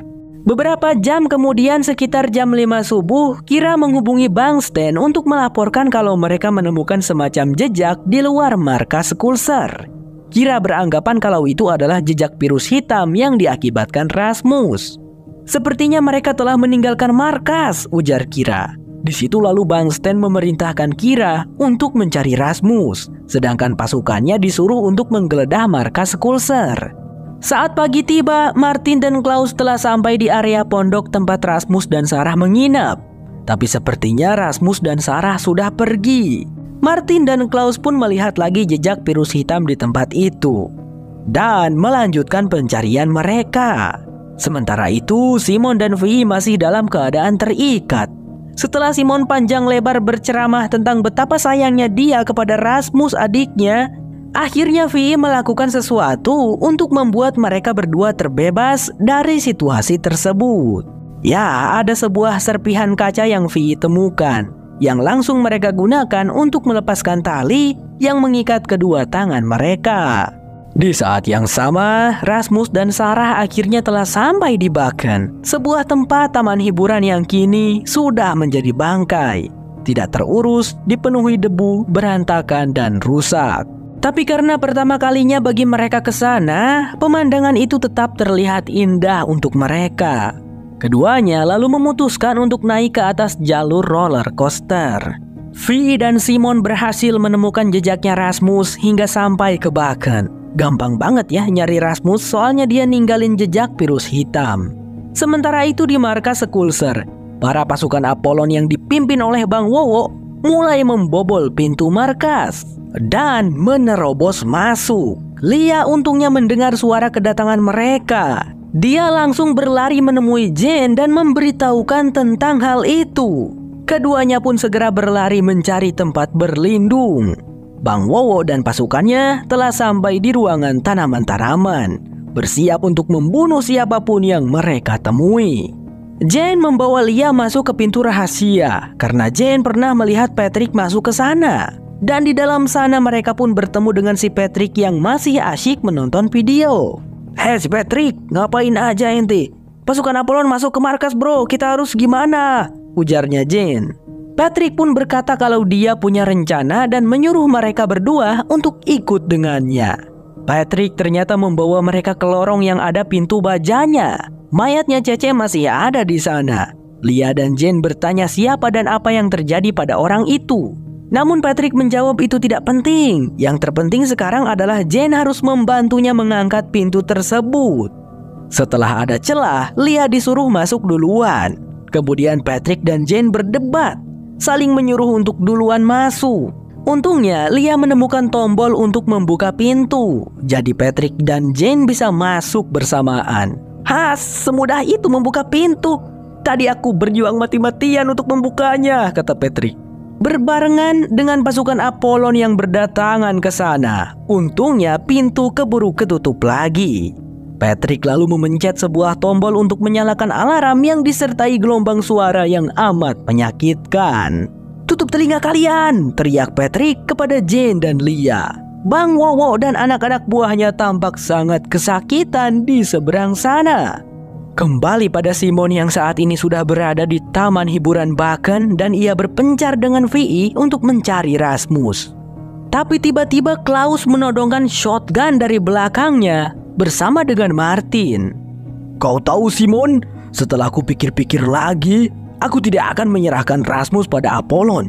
Beberapa jam kemudian sekitar jam 5 subuh, Kira menghubungi Bang Stan untuk melaporkan kalau mereka menemukan semacam jejak di luar markas Kulser. Kira beranggapan kalau itu adalah jejak virus hitam yang diakibatkan Rasmus. Sepertinya mereka telah meninggalkan markas, ujar Kira. Di situ lalu Bang Stan memerintahkan Kira untuk mencari Rasmus, sedangkan pasukannya disuruh untuk menggeledah markas Kulser. Saat pagi tiba, Martin dan Klaus telah sampai di area pondok tempat Rasmus dan Sarah menginap. Tapi sepertinya Rasmus dan Sarah sudah pergi. Martin dan Klaus pun melihat lagi jejak virus hitam di tempat itu dan melanjutkan pencarian mereka. Sementara itu, Simon dan Vi masih dalam keadaan terikat. Setelah Simon panjang lebar berceramah tentang betapa sayangnya dia kepada Rasmus adiknya, akhirnya Vi melakukan sesuatu untuk membuat mereka berdua terbebas dari situasi tersebut. Ya, ada sebuah serpihan kaca yang Vi temukan, yang langsung mereka gunakan untuk melepaskan tali yang mengikat kedua tangan mereka. Di saat yang sama, Rasmus dan Sarah akhirnya telah sampai di Baken, sebuah tempat taman hiburan yang kini sudah menjadi bangkai. Tidak terurus, dipenuhi debu, berantakan, dan rusak. Tapi karena pertama kalinya bagi mereka ke sana, pemandangan itu tetap terlihat indah untuk mereka. Keduanya lalu memutuskan untuk naik ke atas jalur roller coaster. Vi dan Simon berhasil menemukan jejaknya Rasmus hingga sampai ke Baken. Gampang banget ya nyari Rasmus soalnya dia ninggalin jejak virus hitam. Sementara itu di markas Kulser, para pasukan Apollon yang dipimpin oleh Bang Wowo mulai membobol pintu markas dan menerobos masuk. Lia untungnya mendengar suara kedatangan mereka. Dia langsung berlari menemui Jane dan memberitahukan tentang hal itu. Keduanya pun segera berlari mencari tempat berlindung. Bang Wowo dan pasukannya telah sampai di ruangan tanaman-tanaman, bersiap untuk membunuh siapapun yang mereka temui. Jane membawa Lia masuk ke pintu rahasia karena Jane pernah melihat Patrick masuk ke sana. Dan di dalam sana mereka pun bertemu dengan si Patrick yang masih asyik menonton video. "Hei si Patrick, ngapain aja ente? Pasukan Apollon masuk ke markas bro, kita harus gimana?" ujarnya Jane. Patrick pun berkata kalau dia punya rencana dan menyuruh mereka berdua untuk ikut dengannya. Patrick ternyata membawa mereka ke lorong yang ada pintu bajanya. Mayatnya Cece masih ada di sana. Lia dan Jane bertanya siapa dan apa yang terjadi pada orang itu. Namun Patrick menjawab itu tidak penting. Yang terpenting sekarang adalah Jane harus membantunya mengangkat pintu tersebut. Setelah ada celah, Lia disuruh masuk duluan. Kemudian Patrick dan Jane berdebat, saling menyuruh untuk duluan masuk. Untungnya Lia menemukan tombol untuk membuka pintu. Jadi Patrick dan Jane bisa masuk bersamaan. Semudah itu membuka pintu. Tadi aku berjuang mati-matian untuk membukanya, kata Patrick. Berbarengan dengan pasukan Apollon yang berdatangan ke sana. Untungnya pintu keburu ketutup lagi. Patrick lalu memencet sebuah tombol untuk menyalakan alarm yang disertai gelombang suara yang amat menyakitkan. "Tutup telinga kalian!" teriak Patrick kepada Jane dan Lia. Bang Wowo dan anak-anak buahnya tampak sangat kesakitan di seberang sana. Kembali pada Simon yang saat ini sudah berada di taman hiburan Baken dan ia berpencar dengan Vi untuk mencari Rasmus. Tapi tiba-tiba Klaus menodongkan shotgun dari belakangnya bersama dengan Martin. "Kau tahu Simon, setelah aku pikir-pikir lagi, aku tidak akan menyerahkan Rasmus pada Apollon.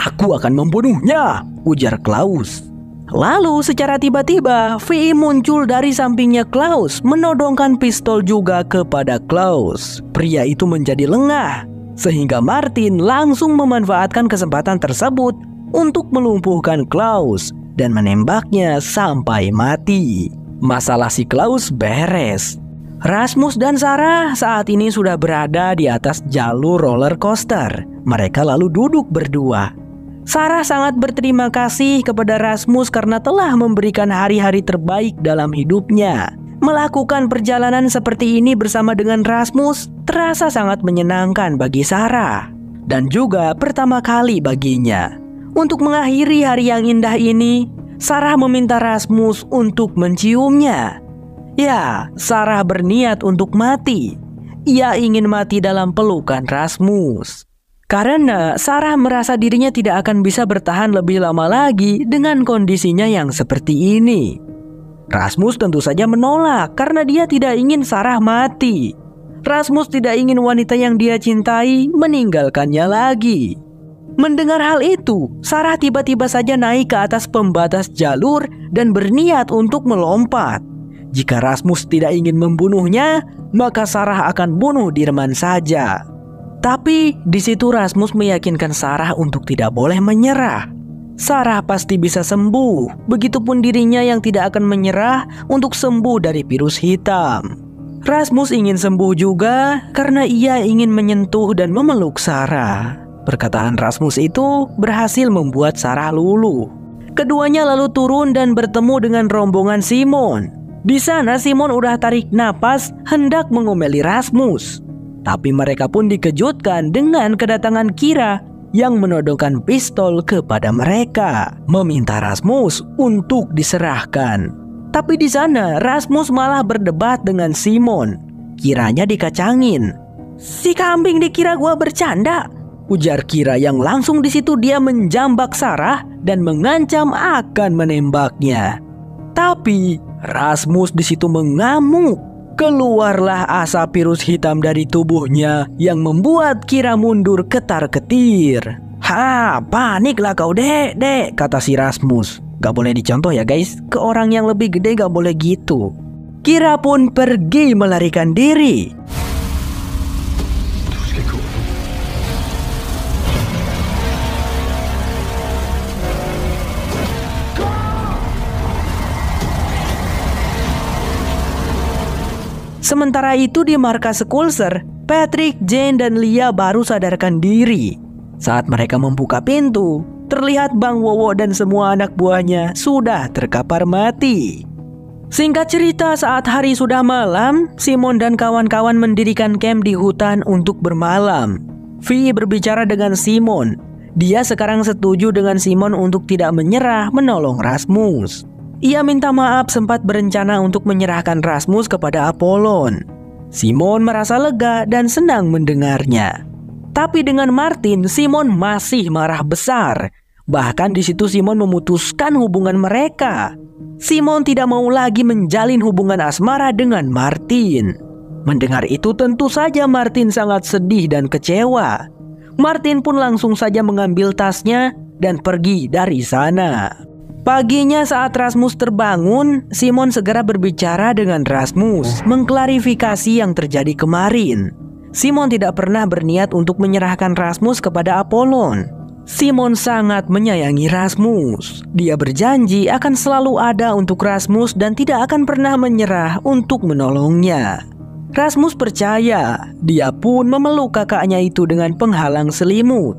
Aku akan membunuhnya," ujar Klaus. Lalu secara tiba-tiba Vi muncul dari sampingnya Klaus, menodongkan pistol juga kepada Klaus. Pria itu menjadi lengah, sehingga Martin langsung memanfaatkan kesempatan tersebut untuk melumpuhkan Klaus dan menembaknya sampai mati. Masalah si Klaus beres. Rasmus dan Sarah saat ini sudah berada di atas jalur roller coaster. Mereka lalu duduk berdua. Sarah sangat berterima kasih kepada Rasmus karena telah memberikan hari-hari terbaik dalam hidupnya. Melakukan perjalanan seperti ini bersama dengan Rasmus terasa sangat menyenangkan bagi Sarah. Dan juga pertama kali baginya. Untuk mengakhiri hari yang indah ini, Sarah meminta Rasmus untuk menciumnya. Ya, Sarah berniat untuk mati. Ia ingin mati dalam pelukan Rasmus. Karena Sarah merasa dirinya tidak akan bisa bertahan lebih lama lagi dengan kondisinya yang seperti ini. Rasmus tentu saja menolak karena dia tidak ingin Sarah mati. Rasmus tidak ingin wanita yang dia cintai meninggalkannya lagi. Mendengar hal itu, Sarah tiba-tiba saja naik ke atas pembatas jalur dan berniat untuk melompat. Jika Rasmus tidak ingin membunuhnya, maka Sarah akan bunuh Dirman saja. Tapi di situ Rasmus meyakinkan Sarah untuk tidak boleh menyerah. Sarah pasti bisa sembuh, begitupun dirinya yang tidak akan menyerah untuk sembuh dari virus hitam. Rasmus ingin sembuh juga karena ia ingin menyentuh dan memeluk Sarah. Perkataan Rasmus itu berhasil membuat Sarah luluh. Keduanya lalu turun dan bertemu dengan rombongan Simon. Di sana Simon udah tarik napas hendak mengomeli Rasmus. Tapi mereka pun dikejutkan dengan kedatangan Kira yang menodongkan pistol kepada mereka, meminta Rasmus untuk diserahkan. Tapi di sana Rasmus malah berdebat dengan Simon. Kiranya dikacangin. "Si kambing dikira gua bercanda," ujar Kira yang langsung di situ dia menjambak Sarah dan mengancam akan menembaknya. Tapi Rasmus di situ mengamuk. Keluarlah asap virus hitam dari tubuhnya yang membuat Kira mundur ketar-ketir. "Paniklah kau dek," kata si Rasmus. Gak boleh dicontoh ya guys, ke orang yang lebih gede gak boleh gitu. Kira pun pergi melarikan diri. Sementara itu di markas Skulser, Patrick, Jane, dan Lia baru sadarkan diri. Saat mereka membuka pintu, terlihat Bang Wowo dan semua anak buahnya sudah terkapar mati. Singkat cerita, saat hari sudah malam, Simon dan kawan-kawan mendirikan camp di hutan untuk bermalam. Vi berbicara dengan Simon. Dia sekarang setuju dengan Simon untuk tidak menyerah menolong Rasmus. Ia minta maaf sempat berencana untuk menyerahkan Rasmus kepada Apollon. Simon merasa lega dan senang mendengarnya. Tapi dengan Martin, Simon masih marah besar. Bahkan di situ Simon memutuskan hubungan mereka. Simon tidak mau lagi menjalin hubungan asmara dengan Martin. Mendengar itu tentu saja Martin sangat sedih dan kecewa. Martin pun langsung saja mengambil tasnya dan pergi dari sana. Paginya saat Rasmus terbangun, Simon segera berbicara dengan Rasmus, mengklarifikasi yang terjadi kemarin. Simon tidak pernah berniat untuk menyerahkan Rasmus kepada Apollon. Simon sangat menyayangi Rasmus. Dia berjanji akan selalu ada untuk Rasmus dan tidak akan pernah menyerah untuk menolongnya. Rasmus percaya, dia pun memeluk kakaknya itu dengan penghalang selimut.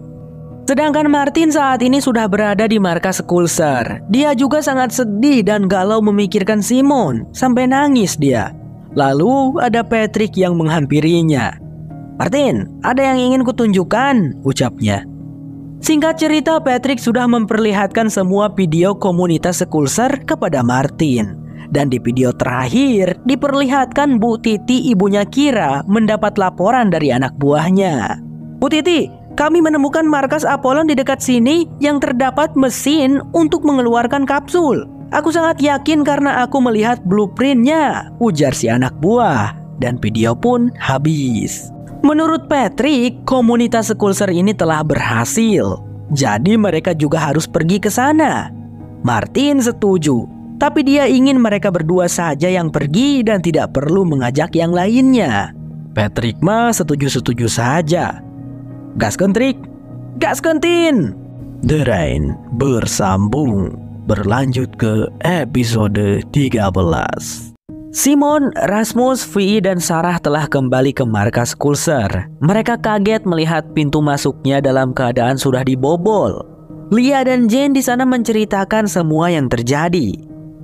Sedangkan Martin saat ini sudah berada di markas Coulter. Dia juga sangat sedih dan galau memikirkan Simon, sampai nangis dia. Lalu ada Patrick yang menghampirinya. "Martin, ada yang ingin kutunjukkan," ucapnya. Singkat cerita, Patrick sudah memperlihatkan semua video komunitas Coulter kepada Martin. Dan di video terakhir, diperlihatkan Bu Titi, ibunya Kira, mendapat laporan dari anak buahnya. "Bu Titi, kami menemukan markas Apollon di dekat sini yang terdapat mesin untuk mengeluarkan kapsul. Aku sangat yakin karena aku melihat blueprintnya," ujar si anak buah. Dan video pun habis. Menurut Patrick, komunitas Coulter ini telah berhasil. Jadi mereka juga harus pergi ke sana. Martin setuju, tapi dia ingin mereka berdua saja yang pergi dan tidak perlu mengajak yang lainnya. Patrick mah setuju-setuju saja. "Gaskeun, Trik! Gaskeun, Tin!" The Rain bersambung, berlanjut ke episode 13. Simon, Rasmus, Vi, dan Sarah telah kembali ke markas Coulter. Mereka kaget melihat pintu masuknya dalam keadaan sudah dibobol. Lia dan Jane di sana menceritakan semua yang terjadi.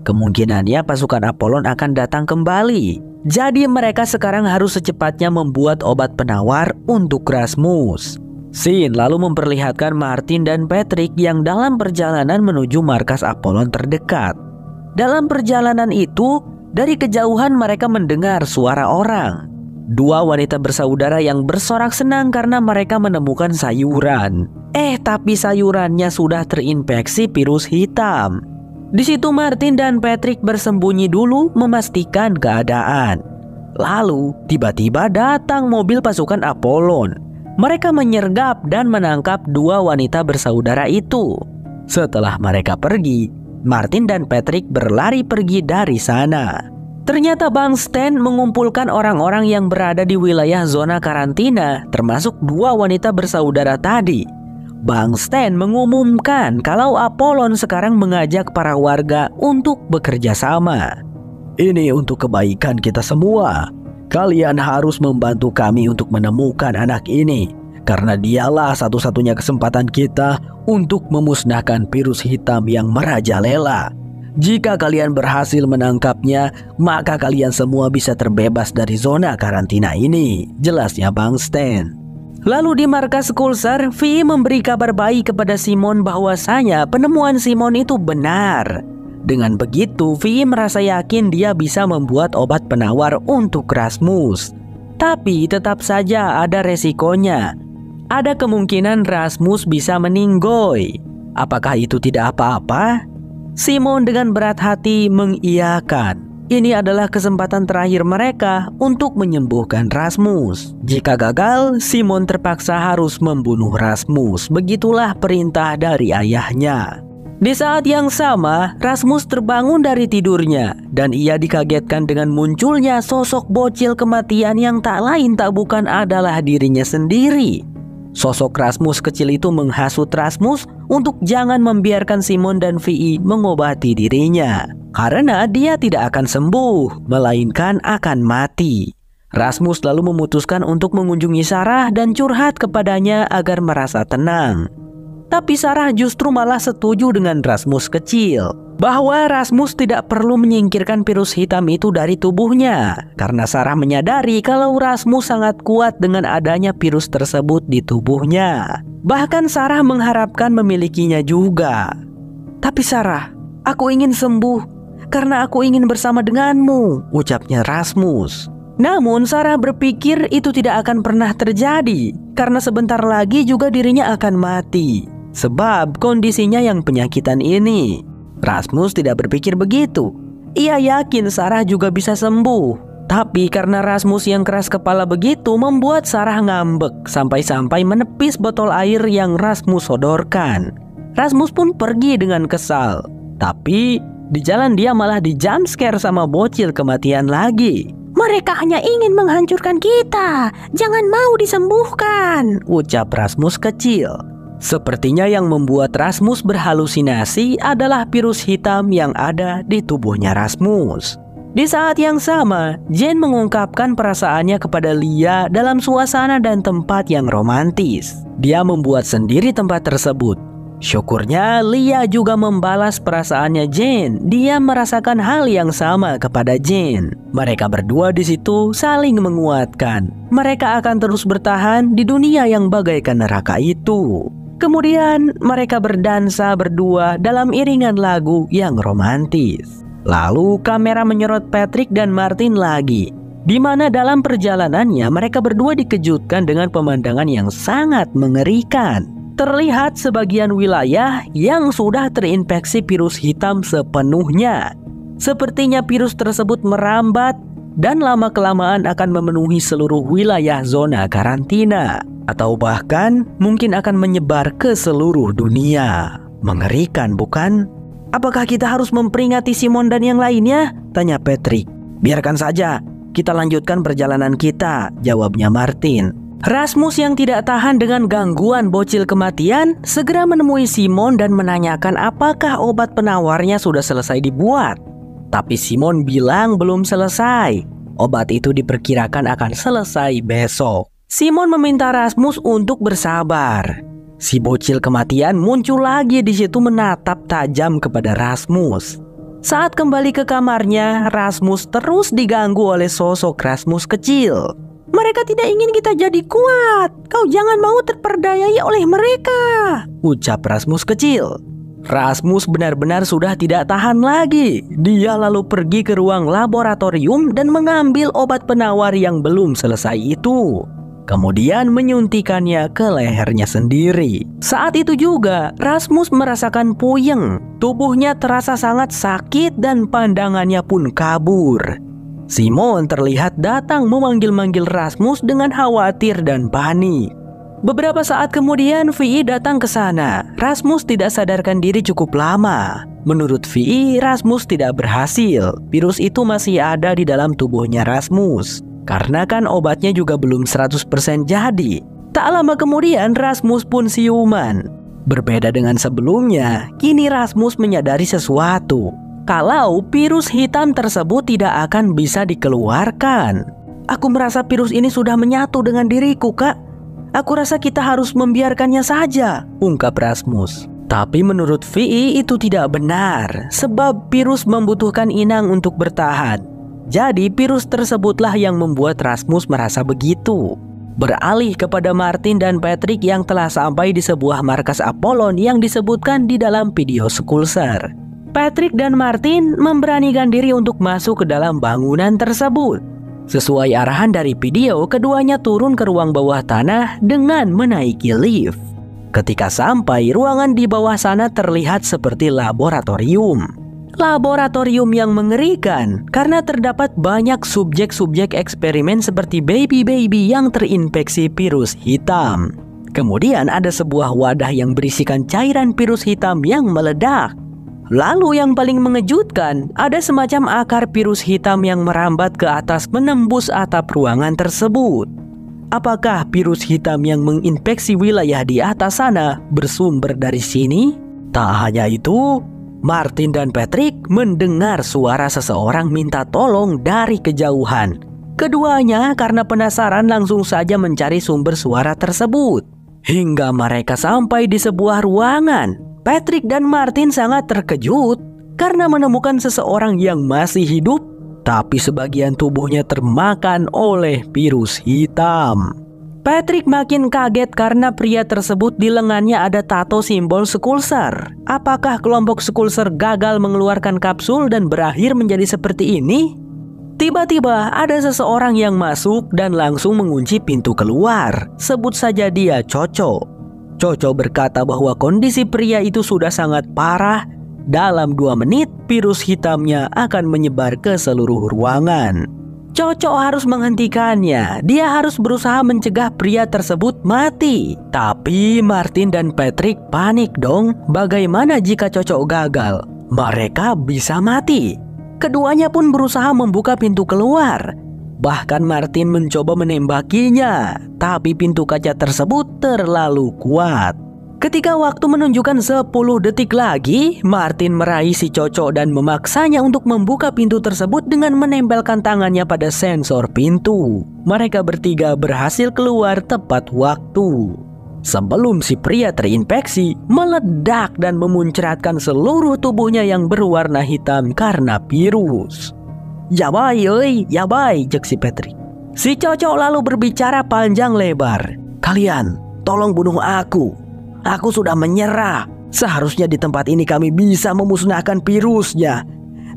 Kemungkinannya pasukan Apollon akan datang kembali. Jadi mereka sekarang harus secepatnya membuat obat penawar untuk Rasmus. Scene lalu memperlihatkan Martin dan Patrick yang dalam perjalanan menuju markas Apollon terdekat. Dalam perjalanan itu, dari kejauhan mereka mendengar suara orang. Dua wanita bersaudara yang bersorak senang karena mereka menemukan sayuran. Tapi sayurannya sudah terinfeksi virus hitam. Di situ Martin dan Patrick bersembunyi dulu memastikan keadaan. Lalu tiba-tiba datang mobil pasukan Apollon. Mereka menyergap dan menangkap dua wanita bersaudara itu. Setelah mereka pergi, Martin dan Patrick berlari pergi dari sana. Ternyata Bang Stan mengumpulkan orang-orang yang berada di wilayah zona karantina, termasuk dua wanita bersaudara tadi. Bang Stan mengumumkan kalau Apollon sekarang mengajak para warga untuk bekerja sama. "Ini untuk kebaikan kita semua. Kalian harus membantu kami untuk menemukan anak ini, karena dialah satu-satunya kesempatan kita untuk memusnahkan virus hitam yang merajalela. Jika kalian berhasil menangkapnya, maka kalian semua bisa terbebas dari zona karantina ini," jelasnya Bang Stan. Lalu di markas Coulter, Vi memberi kabar baik kepada Simon bahwasanya penemuan Simon itu benar. Dengan begitu, Vi merasa yakin dia bisa membuat obat penawar untuk Rasmus. Tapi tetap saja ada resikonya. Ada kemungkinan Rasmus bisa meninggoy. Apakah itu tidak apa-apa? Simon dengan berat hati mengiyakan. Ini adalah kesempatan terakhir mereka untuk menyembuhkan Rasmus. Jika gagal, Simon terpaksa harus membunuh Rasmus. Begitulah perintah dari ayahnya. Di saat yang sama, Rasmus terbangun dari tidurnya dan ia dikagetkan dengan munculnya sosok bocil kematian yang tak lain tak bukan adalah dirinya sendiri. Sosok Rasmus kecil itu menghasut Rasmus untuk jangan membiarkan Simon dan Vi mengobati dirinya, karena dia tidak akan sembuh, melainkan akan mati. Rasmus lalu memutuskan untuk mengunjungi Sarah dan curhat kepadanya agar merasa tenang. Tapi Sarah justru malah setuju dengan Rasmus kecil, bahwa Rasmus tidak perlu menyingkirkan virus hitam itu dari tubuhnya, karena Sarah menyadari kalau Rasmus sangat kuat dengan adanya virus tersebut di tubuhnya. Bahkan Sarah mengharapkan memilikinya juga. "Tapi Sarah, aku ingin sembuh, karena aku ingin bersama denganmu," ucapnya Rasmus. Namun Sarah berpikir itu tidak akan pernah terjadi, karena sebentar lagi juga dirinya akan mati. Sebab kondisinya yang penyakitan ini. Rasmus tidak berpikir begitu. Ia yakin Sarah juga bisa sembuh. Tapi karena Rasmus yang keras kepala begitu membuat Sarah ngambek sampai-sampai menepis botol air yang Rasmus sodorkan. Rasmus pun pergi dengan kesal. Tapi di jalan dia malah di jump scare sama bocil kematian lagi. "Mereka hanya ingin menghancurkan kita. Jangan mau disembuhkan," ucap Rasmus kecil. Sepertinya yang membuat Rasmus berhalusinasi adalah virus hitam yang ada di tubuhnya Rasmus. Di saat yang sama, Jane mengungkapkan perasaannya kepada Lia dalam suasana dan tempat yang romantis. Dia membuat sendiri tempat tersebut. Syukurnya Lia juga membalas perasaannya Jane. Dia merasakan hal yang sama kepada Jane. Mereka berdua di situ saling menguatkan. Mereka akan terus bertahan di dunia yang bagaikan neraka itu. Kemudian mereka berdansa berdua dalam iringan lagu yang romantis. Lalu kamera menyorot Patrick dan Martin lagi, di mana dalam perjalanannya mereka berdua dikejutkan dengan pemandangan yang sangat mengerikan. Terlihat sebagian wilayah yang sudah terinfeksi virus hitam sepenuhnya. Sepertinya virus tersebut merambat dan lama-kelamaan akan memenuhi seluruh wilayah zona karantina. Atau bahkan mungkin akan menyebar ke seluruh dunia. Mengerikan, bukan? Apakah kita harus memperingati Simon dan yang lainnya? Tanya Patrick. Biarkan saja, kita lanjutkan perjalanan kita, jawabnya Martin. Rasmus yang tidak tahan dengan gangguan bocil kematian segera menemui Simon dan menanyakan apakah obat penawarnya sudah selesai dibuat. Tapi Simon bilang belum selesai. Obat itu diperkirakan akan selesai besok. Simon meminta Rasmus untuk bersabar. Si bocil kematian muncul lagi di situ menatap tajam kepada Rasmus. Saat kembali ke kamarnya, Rasmus terus diganggu oleh sosok Rasmus kecil. Mereka tidak ingin kita jadi kuat. Kau jangan mau terperdayai oleh mereka, ucap Rasmus kecil. Rasmus benar-benar sudah tidak tahan lagi. Dia lalu pergi ke ruang laboratorium dan mengambil obat penawar yang belum selesai itu. Kemudian menyuntikannya ke lehernya sendiri. Saat itu juga Rasmus merasakan puyeng. Tubuhnya terasa sangat sakit dan pandangannya pun kabur. Simon terlihat datang memanggil-manggil Rasmus dengan khawatir dan panik. Beberapa saat kemudian Vi datang ke sana. Rasmus tidak sadarkan diri cukup lama. Menurut Vi, Rasmus tidak berhasil. Virus itu masih ada di dalam tubuhnya Rasmus. Karena kan obatnya juga belum 100% jadi. Tak lama kemudian Rasmus pun siuman. Berbeda dengan sebelumnya, kini Rasmus menyadari sesuatu. Kalau virus hitam tersebut tidak akan bisa dikeluarkan. Aku merasa virus ini sudah menyatu dengan diriku, Kak. Aku rasa kita harus membiarkannya saja, ungkap Rasmus. Tapi menurut Vi itu tidak benar, sebab virus membutuhkan inang untuk bertahan. Jadi virus tersebutlah yang membuat Rasmus merasa begitu. Beralih kepada Martin dan Patrick yang telah sampai di sebuah markas Apollon yang disebutkan di dalam video Skulser. Patrick dan Martin memberanikan diri untuk masuk ke dalam bangunan tersebut. Sesuai arahan dari video, keduanya turun ke ruang bawah tanah dengan menaiki lift. Ketika sampai, ruangan di bawah sana terlihat seperti laboratorium. Laboratorium yang mengerikan karena terdapat banyak subjek-subjek eksperimen seperti baby-baby yang terinfeksi virus hitam. Kemudian ada sebuah wadah yang berisikan cairan virus hitam yang meledak. Lalu yang paling mengejutkan, ada semacam akar virus hitam yang merambat ke atas menembus atap ruangan tersebut. Apakah virus hitam yang menginfeksi wilayah di atas sana bersumber dari sini? Tak hanya itu, Martin dan Patrick mendengar suara seseorang minta tolong dari kejauhan. Keduanya karena penasaran langsung saja mencari sumber suara tersebut. Hingga mereka sampai di sebuah ruangan. Patrick dan Martin sangat terkejut karena menemukan seseorang yang masih hidup, tapi sebagian tubuhnya termakan oleh virus hitam. Patrick makin kaget karena pria tersebut di lengannya ada tato simbol Skulser. Apakah kelompok Skulser gagal mengeluarkan kapsul dan berakhir menjadi seperti ini? Tiba-tiba ada seseorang yang masuk dan langsung mengunci pintu keluar. Sebut saja dia Coco. Coco berkata bahwa kondisi pria itu sudah sangat parah. Dalam 2 menit, virus hitamnya akan menyebar ke seluruh ruangan. Coco harus menghentikannya. Dia harus berusaha mencegah pria tersebut mati. Tapi Martin dan Patrick panik dong. Bagaimana jika Coco gagal? Mereka bisa mati. Keduanya pun berusaha membuka pintu keluar. Bahkan Martin mencoba menembakinya. Tapi pintu kaca tersebut terlalu kuat. Ketika waktu menunjukkan 10 detik lagi, Martin meraih si cocok dan memaksanya untuk membuka pintu tersebut dengan menempelkan tangannya pada sensor pintu. Mereka bertiga berhasil keluar tepat waktu. Sebelum si pria terinfeksi, meledak dan memuncratkan seluruh tubuhnya yang berwarna hitam karena virus. "Yabai, yabai," jek si Patrick. Si cocok lalu berbicara panjang lebar. "Kalian, tolong bunuh aku. Aku sudah menyerah. Seharusnya di tempat ini kami bisa memusnahkan virusnya.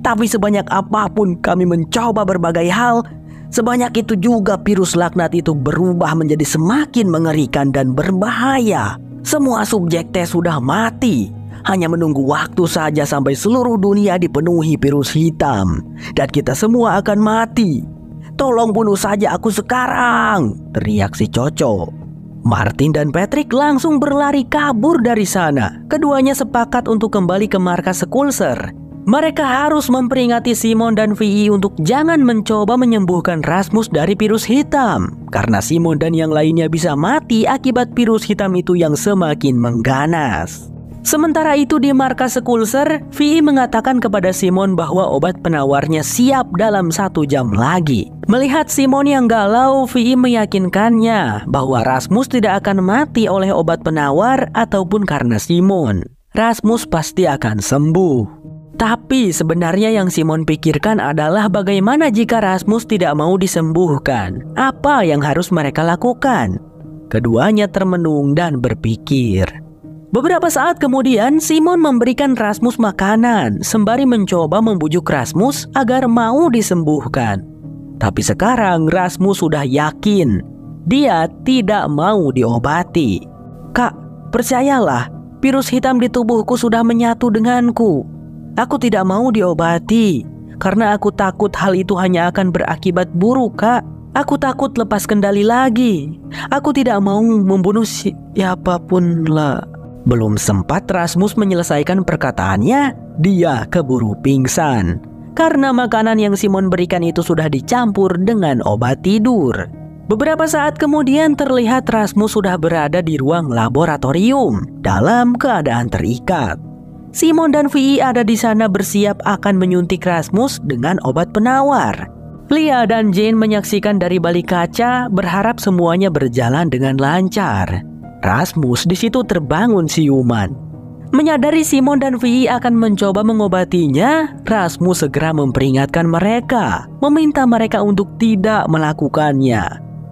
Tapi sebanyak apapun kami mencoba berbagai hal, sebanyak itu juga virus laknat itu berubah menjadi semakin mengerikan dan berbahaya. Semua subjek tes sudah mati. Hanya menunggu waktu saja sampai seluruh dunia dipenuhi virus hitam. Dan kita semua akan mati. Tolong bunuh saja aku sekarang," teriak si cocok. Martin dan Patrick langsung berlari kabur dari sana. Keduanya sepakat untuk kembali ke markas Skulser. Mereka harus memperingati Simon dan Vi untuk jangan mencoba menyembuhkan Rasmus dari virus hitam, karena Simon dan yang lainnya bisa mati akibat virus hitam itu yang semakin mengganas. Sementara itu di markas Skulser, Vi mengatakan kepada Simon bahwa obat penawarnya siap dalam 1 jam lagi. Melihat Simon yang galau, Vi meyakinkannya bahwa Rasmus tidak akan mati oleh obat penawar ataupun karena Simon. Rasmus pasti akan sembuh. Tapi sebenarnya yang Simon pikirkan adalah bagaimana jika Rasmus tidak mau disembuhkan. Apa yang harus mereka lakukan? Keduanya termenung dan berpikir. Beberapa saat kemudian, Simon memberikan Rasmus makanan sembari mencoba membujuk Rasmus agar mau disembuhkan. Tapi sekarang Rasmus sudah yakin dia tidak mau diobati. "Kak, percayalah, virus hitam di tubuhku sudah menyatu denganku. Aku tidak mau diobati karena aku takut hal itu hanya akan berakibat buruk, Kak. Aku takut lepas kendali lagi. Aku tidak mau membunuh siapapun lah." Belum sempat Rasmus menyelesaikan perkataannya, dia keburu pingsan. Karena makanan yang Simon berikan itu sudah dicampur dengan obat tidur. Beberapa saat kemudian terlihat Rasmus sudah berada di ruang laboratorium dalam keadaan terikat. Simon dan Vi ada di sana bersiap akan menyuntik Rasmus dengan obat penawar. Lia dan Jane menyaksikan dari balik kaca, berharap semuanya berjalan dengan lancar. Rasmus di situ terbangun siuman. Menyadari Simon dan Vi akan mencoba mengobatinya, Rasmus segera memperingatkan mereka, meminta mereka untuk tidak melakukannya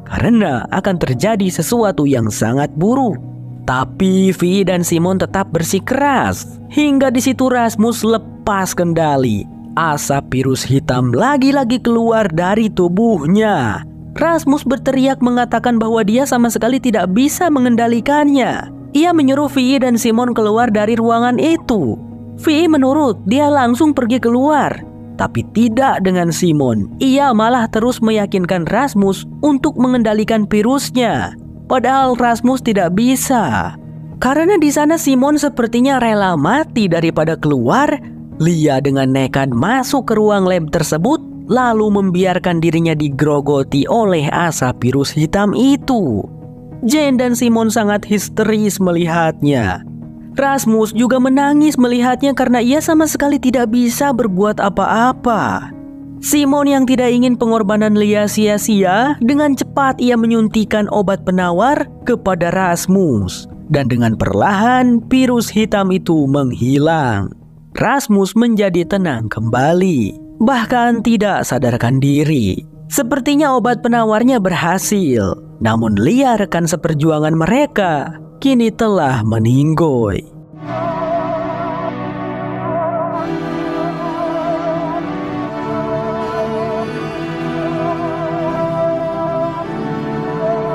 karena akan terjadi sesuatu yang sangat buruk. Tapi Vi dan Simon tetap bersikeras. Hingga di situ Rasmus lepas kendali. Asap virus hitam lagi-lagi keluar dari tubuhnya. Rasmus berteriak mengatakan bahwa dia sama sekali tidak bisa mengendalikannya. Ia menyuruh Vi dan Simon keluar dari ruangan itu. Vi menurut, dia langsung pergi keluar. Tapi tidak dengan Simon. Ia malah terus meyakinkan Rasmus untuk mengendalikan virusnya. Padahal Rasmus tidak bisa. Karena di sana Simon sepertinya rela mati daripada keluar, Lia dengan nekat masuk ke ruang lab tersebut, lalu membiarkan dirinya digrogoti oleh asap virus hitam itu. Jane dan Simon sangat histeris melihatnya. Rasmus juga menangis melihatnya karena ia sama sekali tidak bisa berbuat apa-apa. Simon yang tidak ingin pengorbanan Lia sia-sia, dengan cepat ia menyuntikkan obat penawar kepada Rasmus. Dan dengan perlahan virus hitam itu menghilang. Rasmus menjadi tenang kembali, bahkan tidak sadarkan diri. Sepertinya obat penawarnya berhasil. Namun Lia, rekan seperjuangan mereka, kini telah meninggoy.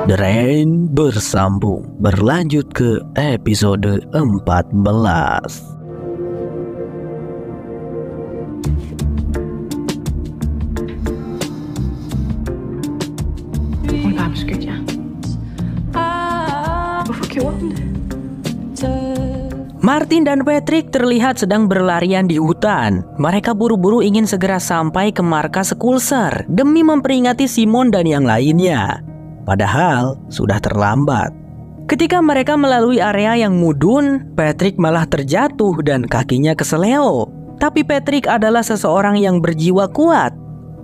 The Rain bersambung, berlanjut ke episode 14. Martin dan Patrick terlihat sedang berlarian di hutan. Mereka buru-buru ingin segera sampai ke markas Skulser demi memperingati Simon dan yang lainnya. Padahal sudah terlambat. Ketika mereka melalui area yang mudun, Patrick malah terjatuh dan kakinya keseleo. Tapi Patrick adalah seseorang yang berjiwa kuat.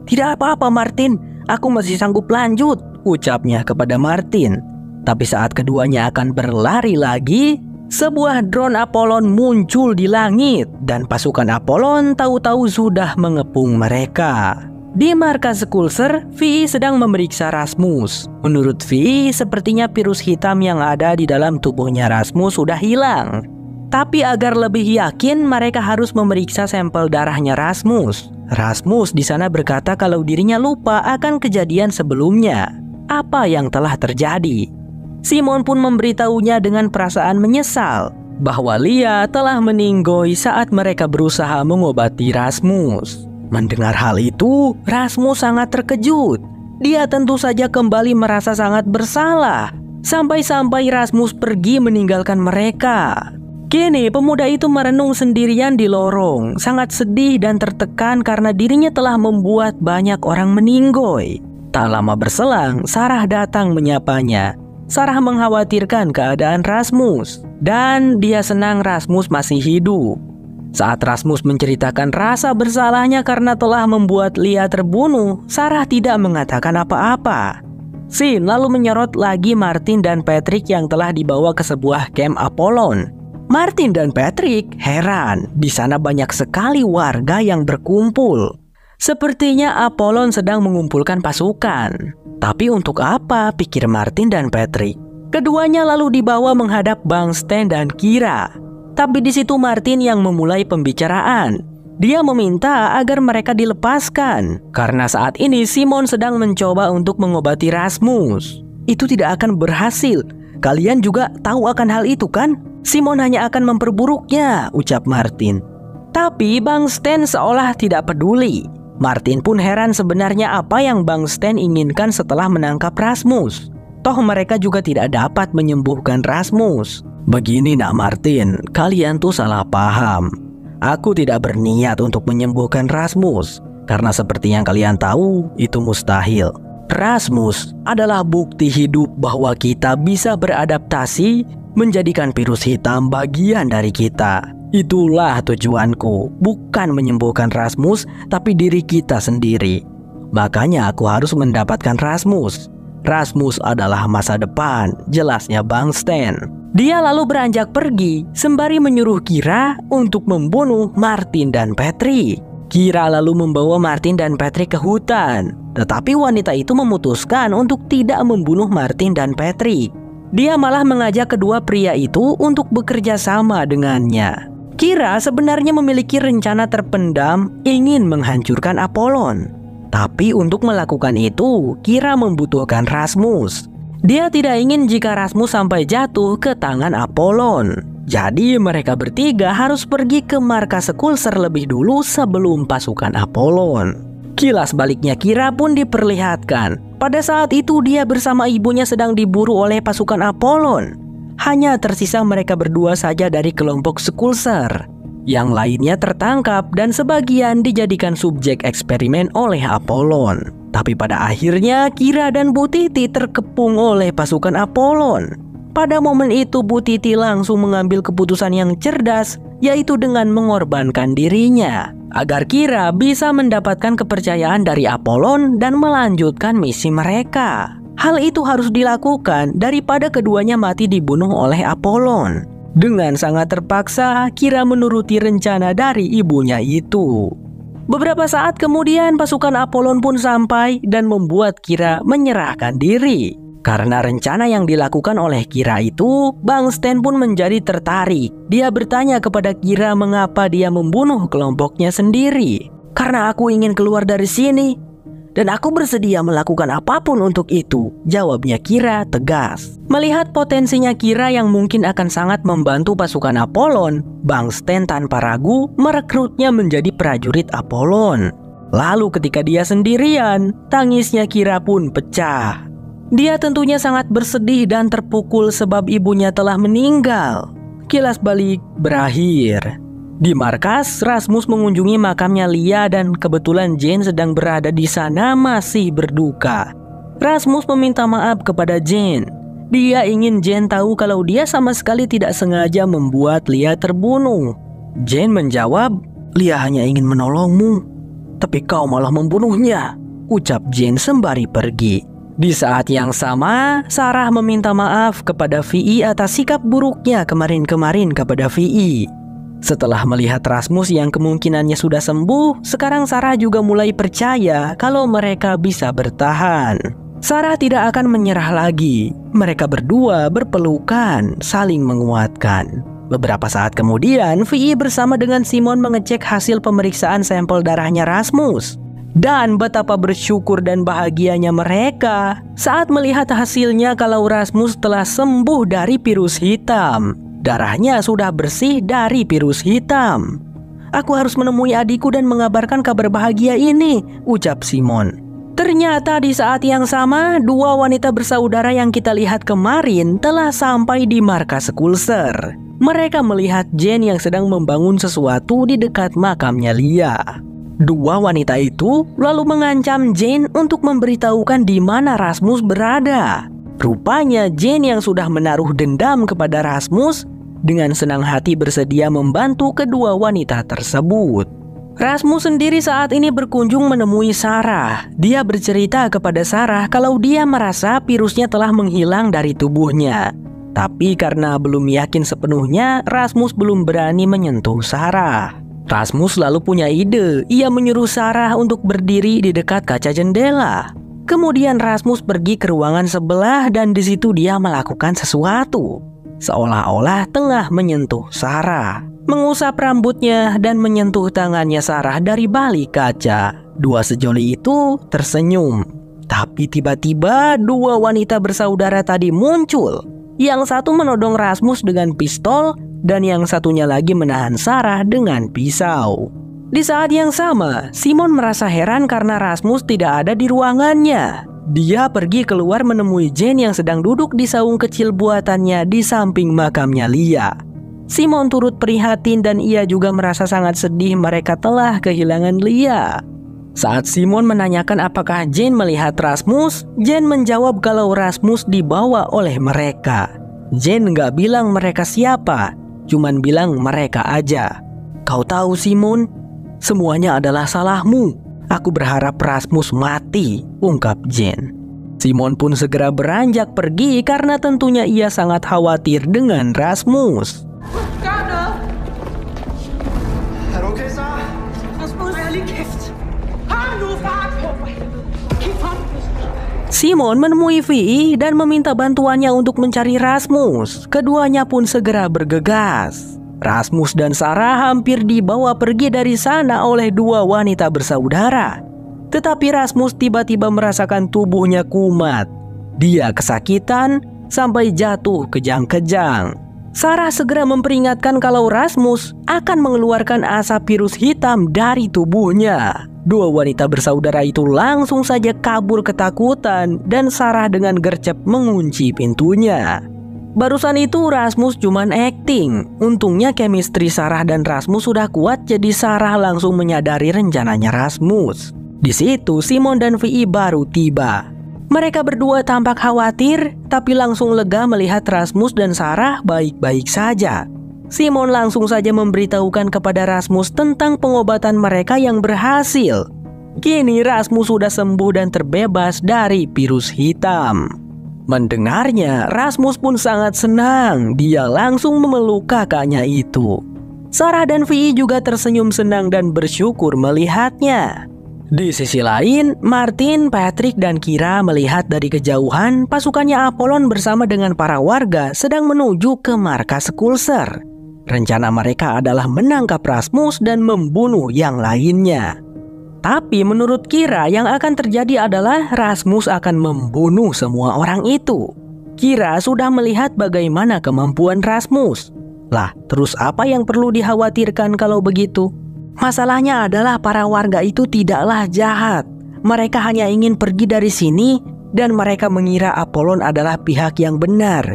"Tidak apa-apa Martin, aku masih sanggup lanjut," ucapnya kepada Martin. Tapi saat keduanya akan berlari lagi, sebuah drone Apollon muncul di langit dan pasukan Apollon tahu-tahu sudah mengepung mereka. Di markas Skulser, Vi sedang memeriksa Rasmus. Menurut Vi, sepertinya virus hitam yang ada di dalam tubuhnya Rasmus sudah hilang. Tapi agar lebih yakin, mereka harus memeriksa sampel darahnya Rasmus. Rasmus di sana berkata kalau dirinya lupa akan kejadian sebelumnya. Apa yang telah terjadi? Simon pun memberitahunya dengan perasaan menyesal bahwa Lia telah meninggoy saat mereka berusaha mengobati Rasmus. Mendengar hal itu, Rasmus sangat terkejut. Dia tentu saja kembali merasa sangat bersalah. Sampai-sampai Rasmus pergi meninggalkan mereka. Kini pemuda itu merenung sendirian di lorong, sangat sedih dan tertekan karena dirinya telah membuat banyak orang meninggoy. Tak lama berselang, Sarah datang menyapanya. Sarah mengkhawatirkan keadaan Rasmus, dan dia senang Rasmus masih hidup. Saat Rasmus menceritakan rasa bersalahnya karena telah membuat Lia terbunuh, Sarah tidak mengatakan apa-apa. Sin lalu menyorot lagi Martin dan Patrick yang telah dibawa ke sebuah camp Apollon. Martin dan Patrick heran, di sana banyak sekali warga yang berkumpul. Sepertinya Apollon sedang mengumpulkan pasukan. Tapi untuk apa, pikir Martin dan Patrick. Keduanya lalu dibawa menghadap Bangsten dan Kira. Tapi di situ Martin yang memulai pembicaraan. Dia meminta agar mereka dilepaskan karena saat ini Simon sedang mencoba untuk mengobati Rasmus. Itu tidak akan berhasil. Kalian juga tahu akan hal itu kan? Simon hanya akan memperburuknya, ucap Martin. Tapi Bangsten seolah tidak peduli. Martin pun heran sebenarnya apa yang Bangsten inginkan setelah menangkap Rasmus. Toh mereka juga tidak dapat menyembuhkan Rasmus. Begini nak Martin, kalian tuh salah paham. Aku tidak berniat untuk menyembuhkan Rasmus, karena seperti yang kalian tahu, itu mustahil. Rasmus adalah bukti hidup bahwa kita bisa beradaptasi, menjadikan virus hitam bagian dari kita. Itulah tujuanku, bukan menyembuhkan Rasmus, tapi diri kita sendiri. Makanya aku harus mendapatkan Rasmus. Rasmus adalah masa depan, jelasnya Bangsten. Dia lalu beranjak pergi, sembari menyuruh Kira untuk membunuh Martin dan Patrick. Kira lalu membawa Martin dan Patrick ke hutan. Tetapi wanita itu memutuskan untuk tidak membunuh Martin dan Patrick. Dia malah mengajak kedua pria itu untuk bekerja sama dengannya. Kira sebenarnya memiliki rencana terpendam ingin menghancurkan Apollon. Tapi untuk melakukan itu, Kira membutuhkan Rasmus. Dia tidak ingin jika Rasmus sampai jatuh ke tangan Apollon. Jadi mereka bertiga harus pergi ke markas Skulser lebih dulu sebelum pasukan Apollon. Kilas baliknya Kira pun diperlihatkan. Pada saat itu dia bersama ibunya sedang diburu oleh pasukan Apollon. Hanya tersisa mereka berdua saja dari kelompok Skulser. Yang lainnya tertangkap dan sebagian dijadikan subjek eksperimen oleh Apollon. Tapi pada akhirnya Kira dan Bu Titi terkepung oleh pasukan Apollon. Pada momen itu Bu Titi langsung mengambil keputusan yang cerdas, yaitu dengan mengorbankan dirinya agar Kira bisa mendapatkan kepercayaan dari Apollon dan melanjutkan misi mereka. Hal itu harus dilakukan daripada keduanya mati dibunuh oleh Apollon. Dengan sangat terpaksa, Kira menuruti rencana dari ibunya itu. Beberapa saat kemudian pasukan Apollon pun sampai dan membuat Kira menyerahkan diri. Karena rencana yang dilakukan oleh Kira itu, Bangsten pun menjadi tertarik. Dia bertanya kepada Kira mengapa dia membunuh kelompoknya sendiri. Karena aku ingin keluar dari sini. Dan aku bersedia melakukan apapun untuk itu, jawabnya Kira tegas. Melihat potensinya Kira yang mungkin akan sangat membantu pasukan Apollon, Bangsten tanpa ragu merekrutnya menjadi prajurit Apollon. Lalu ketika dia sendirian, tangisnya Kira pun pecah. Dia tentunya sangat bersedih dan terpukul sebab ibunya telah meninggal. Kilas balik berakhir. Di markas, Rasmus mengunjungi makamnya Lia dan kebetulan Jane sedang berada di sana masih berduka. Rasmus meminta maaf kepada Jane. Dia ingin Jane tahu kalau dia sama sekali tidak sengaja membuat Lia terbunuh. Jane menjawab, "Lia hanya ingin menolongmu, tapi kau malah membunuhnya," ucap Jane sembari pergi. Di saat yang sama, Sarah meminta maaf kepada Vi atas sikap buruknya kemarin-kemarin kepada Vi. Setelah melihat Rasmus yang kemungkinannya sudah sembuh, sekarang Sarah juga mulai percaya kalau mereka bisa bertahan. Sarah tidak akan menyerah lagi. Mereka berdua berpelukan, saling menguatkan. Beberapa saat kemudian, Vi bersama dengan Simon mengecek hasil pemeriksaan sampel darahnya Rasmus. Dan betapa bersyukur dan bahagianya mereka saat melihat hasilnya kalau Rasmus telah sembuh dari virus hitam. Darahnya sudah bersih dari virus hitam. "Aku harus menemui adikku dan mengabarkan kabar bahagia ini," ucap Simon. Ternyata di saat yang sama, dua wanita bersaudara yang kita lihat kemarin telah sampai di markas Kulser. Mereka melihat Jane yang sedang membangun sesuatu di dekat makamnya Lia. Dua wanita itu lalu mengancam Jane untuk memberitahukan di mana Rasmus berada. Rupanya Jane yang sudah menaruh dendam kepada Rasmus dengan senang hati bersedia membantu kedua wanita tersebut. Rasmus sendiri saat ini berkunjung menemui Sarah. Dia bercerita kepada Sarah kalau dia merasa virusnya telah menghilang dari tubuhnya. Tapi karena belum yakin sepenuhnya, Rasmus belum berani menyentuh Sarah. Rasmus lalu punya ide. Ia menyuruh Sarah untuk berdiri di dekat kaca jendela. Kemudian Rasmus pergi ke ruangan sebelah dan di situ dia melakukan sesuatu. Seolah-olah tengah menyentuh Sarah. Mengusap rambutnya dan menyentuh tangannya Sarah dari balik kaca. Dua sejoli itu tersenyum. Tapi tiba-tiba dua wanita bersaudara tadi muncul. Yang satu menodong Rasmus dengan pistol dan yang satunya lagi menahan Sarah dengan pisau. Di saat yang sama, Simon merasa heran karena Rasmus tidak ada di ruangannya. Dia pergi keluar menemui Jane yang sedang duduk di saung kecil buatannya di samping makamnya Lia. Simon turut prihatin dan ia juga merasa sangat sedih mereka telah kehilangan Lia. Saat Simon menanyakan apakah Jane melihat Rasmus, Jane menjawab kalau Rasmus dibawa oleh mereka. Jane nggak bilang mereka siapa, cuman bilang mereka aja. "Kau tahu Simon, semuanya adalah salahmu. Aku berharap Rasmus mati," ungkap Jane. Simon pun segera beranjak pergi karena tentunya ia sangat khawatir dengan Rasmus. Simon menemui Vi dan meminta bantuannya untuk mencari Rasmus. Keduanya pun segera bergegas. Rasmus dan Sarah hampir dibawa pergi dari sana oleh dua wanita bersaudara. Tetapi Rasmus tiba-tiba merasakan tubuhnya kumat. Dia kesakitan sampai jatuh kejang-kejang. Sarah segera memperingatkan kalau Rasmus akan mengeluarkan asap virus hitam dari tubuhnya. Dua wanita bersaudara itu langsung saja kabur ketakutan dan Sarah dengan gercep mengunci pintunya. Barusan itu Rasmus cuman acting. Untungnya chemistry Sarah dan Rasmus sudah kuat jadi Sarah langsung menyadari rencananya Rasmus. Di situ Simon dan Vi baru tiba. Mereka berdua tampak khawatir tapi langsung lega melihat Rasmus dan Sarah baik-baik saja. Simon langsung saja memberitahukan kepada Rasmus tentang pengobatan mereka yang berhasil. Kini Rasmus sudah sembuh dan terbebas dari virus hitam. Mendengarnya, Rasmus pun sangat senang. Dia langsung memeluk kakaknya itu. Sarah dan Vi juga tersenyum senang dan bersyukur melihatnya. Di sisi lain, Martin, Patrick, dan Kira melihat dari kejauhan pasukannya Apollon bersama dengan para warga sedang menuju ke markas Kulser. Rencana mereka adalah menangkap Rasmus dan membunuh yang lainnya. Tapi menurut Kira yang akan terjadi adalah Rasmus akan membunuh semua orang itu. Kira sudah melihat bagaimana kemampuan Rasmus. Lah, terus apa yang perlu dikhawatirkan kalau begitu? Masalahnya adalah para warga itu tidaklah jahat. Mereka hanya ingin pergi dari sini dan mereka mengira Apollon adalah pihak yang benar.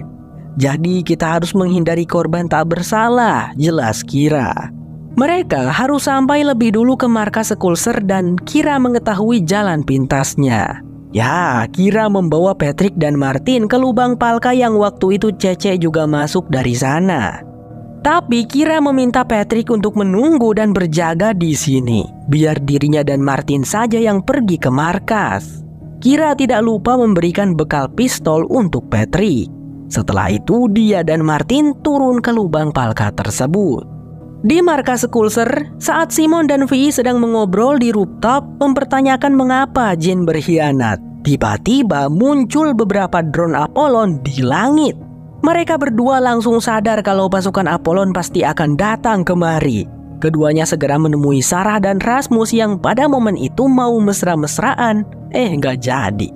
Jadi kita harus menghindari korban tak bersalah, jelas Kira. Mereka harus sampai lebih dulu ke markas Kulser dan Kira mengetahui jalan pintasnya. Ya, Kira membawa Patrick dan Martin ke lubang Palka yang waktu itu Cece juga masuk dari sana. Tapi Kira meminta Patrick untuk menunggu dan berjaga di sini, biar dirinya dan Martin saja yang pergi ke markas. Kira tidak lupa memberikan bekal pistol untuk Patrick. Setelah itu dia dan Martin turun ke lubang Palka tersebut. Di markas Skulser, saat Simon dan Vi sedang mengobrol di rooftop mempertanyakan mengapa Jane berkhianat, tiba-tiba muncul beberapa drone Apollon di langit. Mereka berdua langsung sadar kalau pasukan Apollon pasti akan datang kemari. Keduanya segera menemui Sarah dan Rasmus yang pada momen itu mau mesra-mesraan, nggak jadi.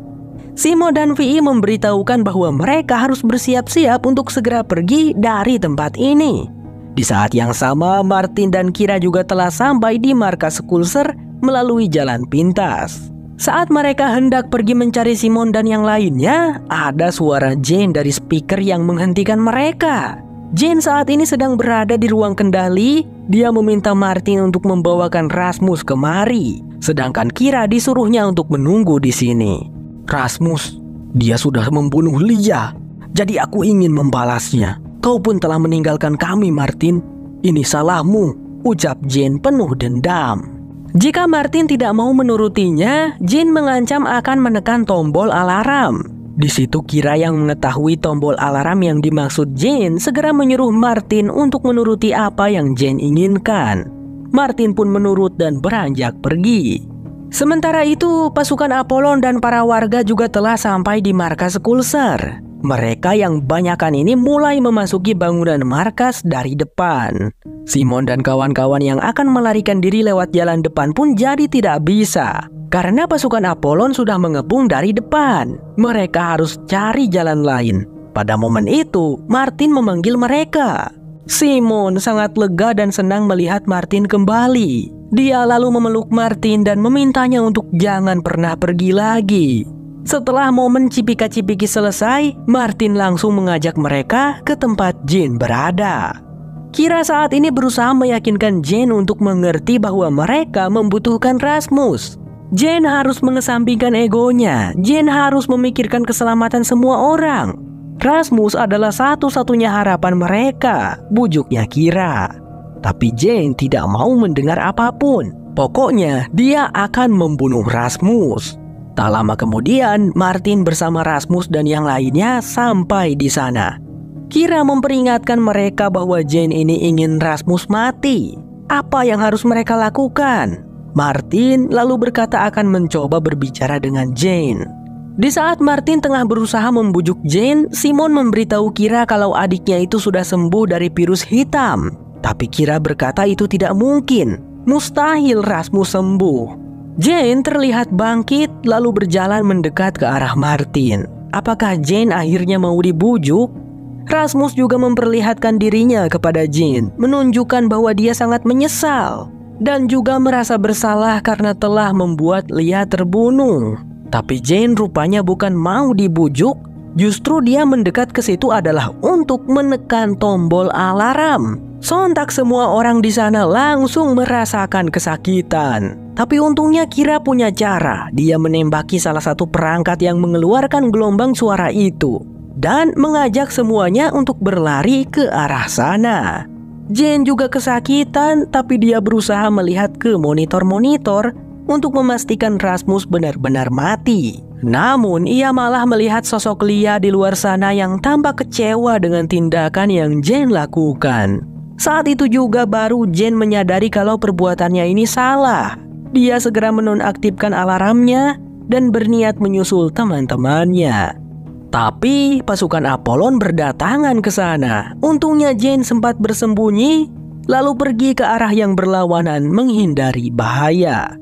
Simon dan Vi memberitahukan bahwa mereka harus bersiap-siap untuk segera pergi dari tempat ini. Di saat yang sama, Martin dan Kira juga telah sampai di markas Skulser melalui jalan pintas. Saat mereka hendak pergi mencari Simon dan yang lainnya, ada suara Jane dari speaker yang menghentikan mereka. Jane saat ini sedang berada di ruang kendali. Dia meminta Martin untuk membawakan Rasmus kemari, sedangkan Kira disuruhnya untuk menunggu di sini. Rasmus, dia sudah membunuh Lia, jadi aku ingin membalasnya. Kau pun telah meninggalkan kami, Martin. Ini salahmu, ucap Jane penuh dendam. Jika Martin tidak mau menurutinya, Jane mengancam akan menekan tombol alarm. Di situ Kira yang mengetahui tombol alarm yang dimaksud Jane segera menyuruh Martin untuk menuruti apa yang Jane inginkan. Martin pun menurut dan beranjak pergi. Sementara itu, pasukan Apollon dan para warga juga telah sampai di markas Skulser. Mereka yang banyakan ini mulai memasuki bangunan markas dari depan. Simon dan kawan-kawan yang akan melarikan diri lewat jalan depan pun jadi tidak bisa, karena pasukan Apollon sudah mengepung dari depan. Mereka harus cari jalan lain. Pada momen itu, Martin memanggil mereka. Simon sangat lega dan senang melihat Martin kembali. Dia lalu memeluk Martin dan memintanya untuk jangan pernah pergi lagi. Setelah momen cipika-cipiki selesai, Martin langsung mengajak mereka ke tempat Jane berada. Kira saat ini berusaha meyakinkan Jane untuk mengerti bahwa mereka membutuhkan Rasmus. Jane harus mengesampingkan egonya. Jane harus memikirkan keselamatan semua orang. Rasmus adalah satu-satunya harapan mereka, bujuknya Kira. Tapi Jane tidak mau mendengar apapun. Pokoknya dia akan membunuh Rasmus. Tak lama kemudian, Martin bersama Rasmus dan yang lainnya sampai di sana. Kira memperingatkan mereka bahwa Jane ini ingin Rasmus mati. Apa yang harus mereka lakukan? Martin lalu berkata akan mencoba berbicara dengan Jane. Di saat Martin tengah berusaha membujuk Jane, Simon memberitahu Kira kalau adiknya itu sudah sembuh dari virus hitam. Tapi Kira berkata itu tidak mungkin. Mustahil Rasmus sembuh. Jane terlihat bangkit lalu berjalan mendekat ke arah Martin. Apakah Jane akhirnya mau dibujuk? Rasmus juga memperlihatkan dirinya kepada Jane, menunjukkan bahwa dia sangat menyesal dan juga merasa bersalah karena telah membuat Lia terbunuh. Tapi Jane rupanya bukan mau dibujuk, justru dia mendekat ke situ adalah untuk menekan tombol alarm. Sontak semua orang di sana langsung merasakan kesakitan. Tapi untungnya Kira punya cara. Dia menembaki salah satu perangkat yang mengeluarkan gelombang suara itu dan mengajak semuanya untuk berlari ke arah sana. Jane juga kesakitan, tapi dia berusaha melihat ke monitor-monitor untuk memastikan Rasmus benar-benar mati. Namun ia malah melihat sosok Lia di luar sana yang tampak kecewa dengan tindakan yang Jane lakukan. Saat itu juga baru Jane menyadari kalau perbuatannya ini salah. Dia segera menonaktifkan alarmnya dan berniat menyusul teman-temannya. Tapi pasukan Apollon berdatangan ke sana. Untungnya Jane sempat bersembunyi lalu pergi ke arah yang berlawanan menghindari bahaya.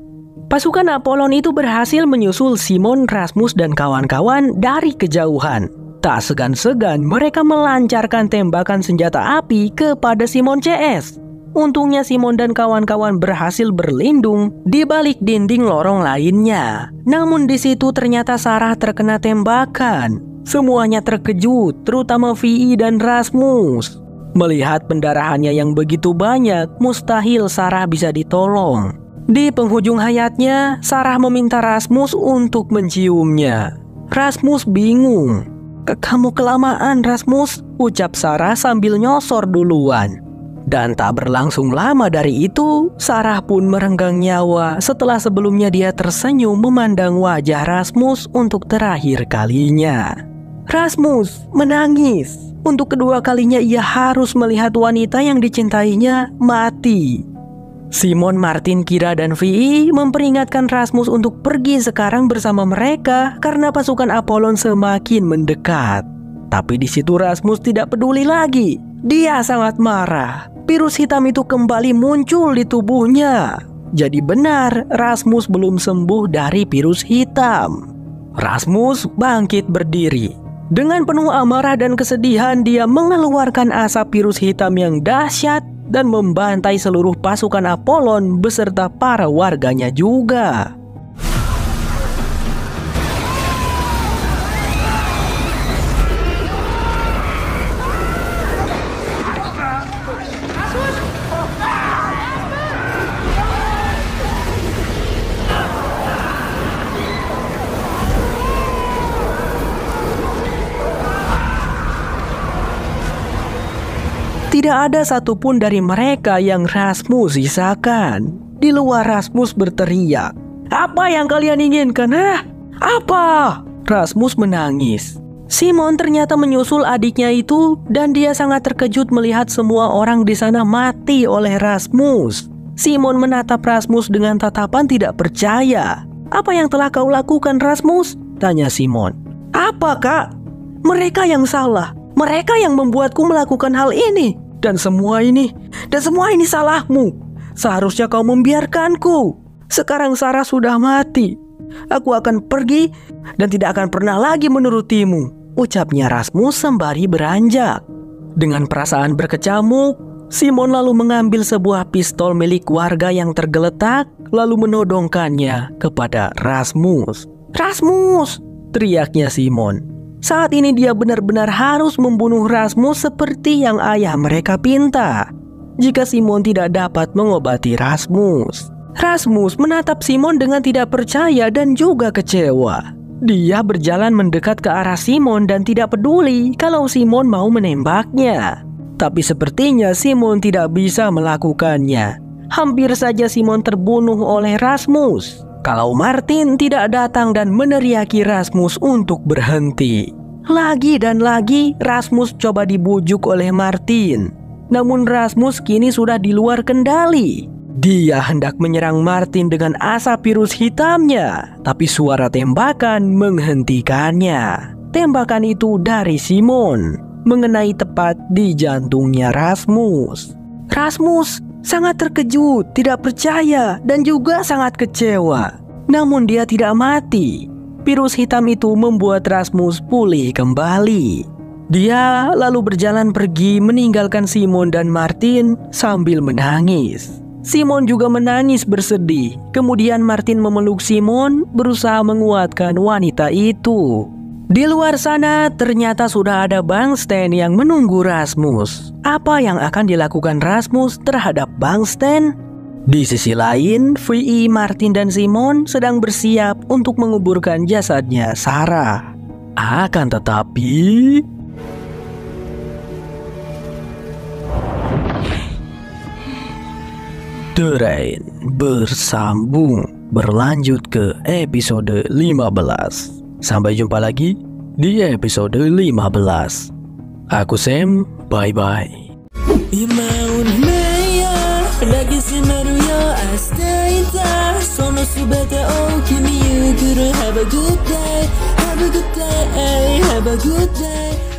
Pasukan Apollon itu berhasil menyusul Simon, Rasmus dan kawan-kawan dari kejauhan. Tak segan-segan mereka melancarkan tembakan senjata api kepada Simon CS. Untungnya Simon dan kawan-kawan berhasil berlindung di balik dinding lorong lainnya. Namun di situ ternyata Sarah terkena tembakan. Semuanya terkejut, terutama Vi dan Rasmus. Melihat pendarahannya yang begitu banyak, mustahil Sarah bisa ditolong. Di penghujung hayatnya, Sarah meminta Rasmus untuk menciumnya. Rasmus bingung. "Kamu kelamaan, Rasmus," ucap Sarah sambil nyosor duluan. Dan tak berlangsung lama dari itu, Sarah pun merenggang nyawa setelah sebelumnya dia tersenyum memandang wajah Rasmus untuk terakhir kalinya. Rasmus menangis. Untuk kedua kalinya ia harus melihat wanita yang dicintainya mati. Simon, Martin, Kira, dan Vi memperingatkan Rasmus untuk pergi sekarang bersama mereka karena pasukan Apollon semakin mendekat. Tapi di situ Rasmus tidak peduli lagi. Dia sangat marah. Virus hitam itu kembali muncul di tubuhnya. Jadi benar, Rasmus belum sembuh dari virus hitam. Rasmus bangkit berdiri. Dengan penuh amarah dan kesedihan, dia mengeluarkan asap virus hitam yang dahsyat dan membantai seluruh pasukan Apollon beserta para warganya juga. Tidak ada satupun dari mereka yang Rasmus sisakan. Di luar Rasmus berteriak, "Apa yang kalian inginkan, hah? Apa?" Rasmus menangis. Simon ternyata menyusul adiknya itu dan dia sangat terkejut melihat semua orang di sana mati oleh Rasmus. Simon menatap Rasmus dengan tatapan tidak percaya. "Apa yang telah kau lakukan, Rasmus?" tanya Simon. "Apa, Kak? Mereka yang salah. Mereka yang membuatku melakukan hal ini. Dan semua ini salahmu. Seharusnya kau membiarkanku. Sekarang Sarah sudah mati. Aku akan pergi dan tidak akan pernah lagi menurutimu," ucapnya Rasmus sembari beranjak. Dengan perasaan berkecamuk, Simon lalu mengambil sebuah pistol milik warga yang tergeletak lalu menodongkannya kepada Rasmus. "Rasmus!" teriaknya Simon. Saat ini dia benar-benar harus membunuh Rasmus seperti yang ayah mereka pinta. Jika Simon tidak dapat mengobati Rasmus. Rasmus menatap Simon dengan tidak percaya dan juga kecewa. Dia berjalan mendekat ke arah Simon dan tidak peduli kalau Simon mau menembaknya. Tapi sepertinya Simon tidak bisa melakukannya. Hampir saja Simon terbunuh oleh Rasmus kalau Martin tidak datang dan meneriaki Rasmus untuk berhenti. Lagi dan lagi Rasmus coba dibujuk oleh Martin. Namun Rasmus kini sudah di luar kendali. Dia hendak menyerang Martin dengan asap virus hitamnya, tapi suara tembakan menghentikannya. Tembakan itu dari Simon, mengenai tepat di jantungnya Rasmus. Rasmus sangat terkejut, tidak percaya, dan juga sangat kecewa. Namun dia tidak mati. Virus hitam itu membuat Rasmus pulih kembali. Dia lalu berjalan pergi meninggalkan Simon dan Martin sambil menangis. Simon juga menangis bersedih. Kemudian Martin memeluk Simon berusaha menguatkan wanita itu. Di luar sana ternyata sudah ada Bangsten yang menunggu Rasmus. Apa yang akan dilakukan Rasmus terhadap Bangsten? Di sisi lain, Vi, Martin, dan Simon sedang bersiap untuk menguburkan jasadnya Sarah. Akan tetapi... The Rain bersambung berlanjut ke episode 15. Sampai jumpa lagi di episode 15. Aku Sam, bye-bye. Lagi scenario astaita sono subete o kimi yuguru. Have a good day, have a good day, have a good day.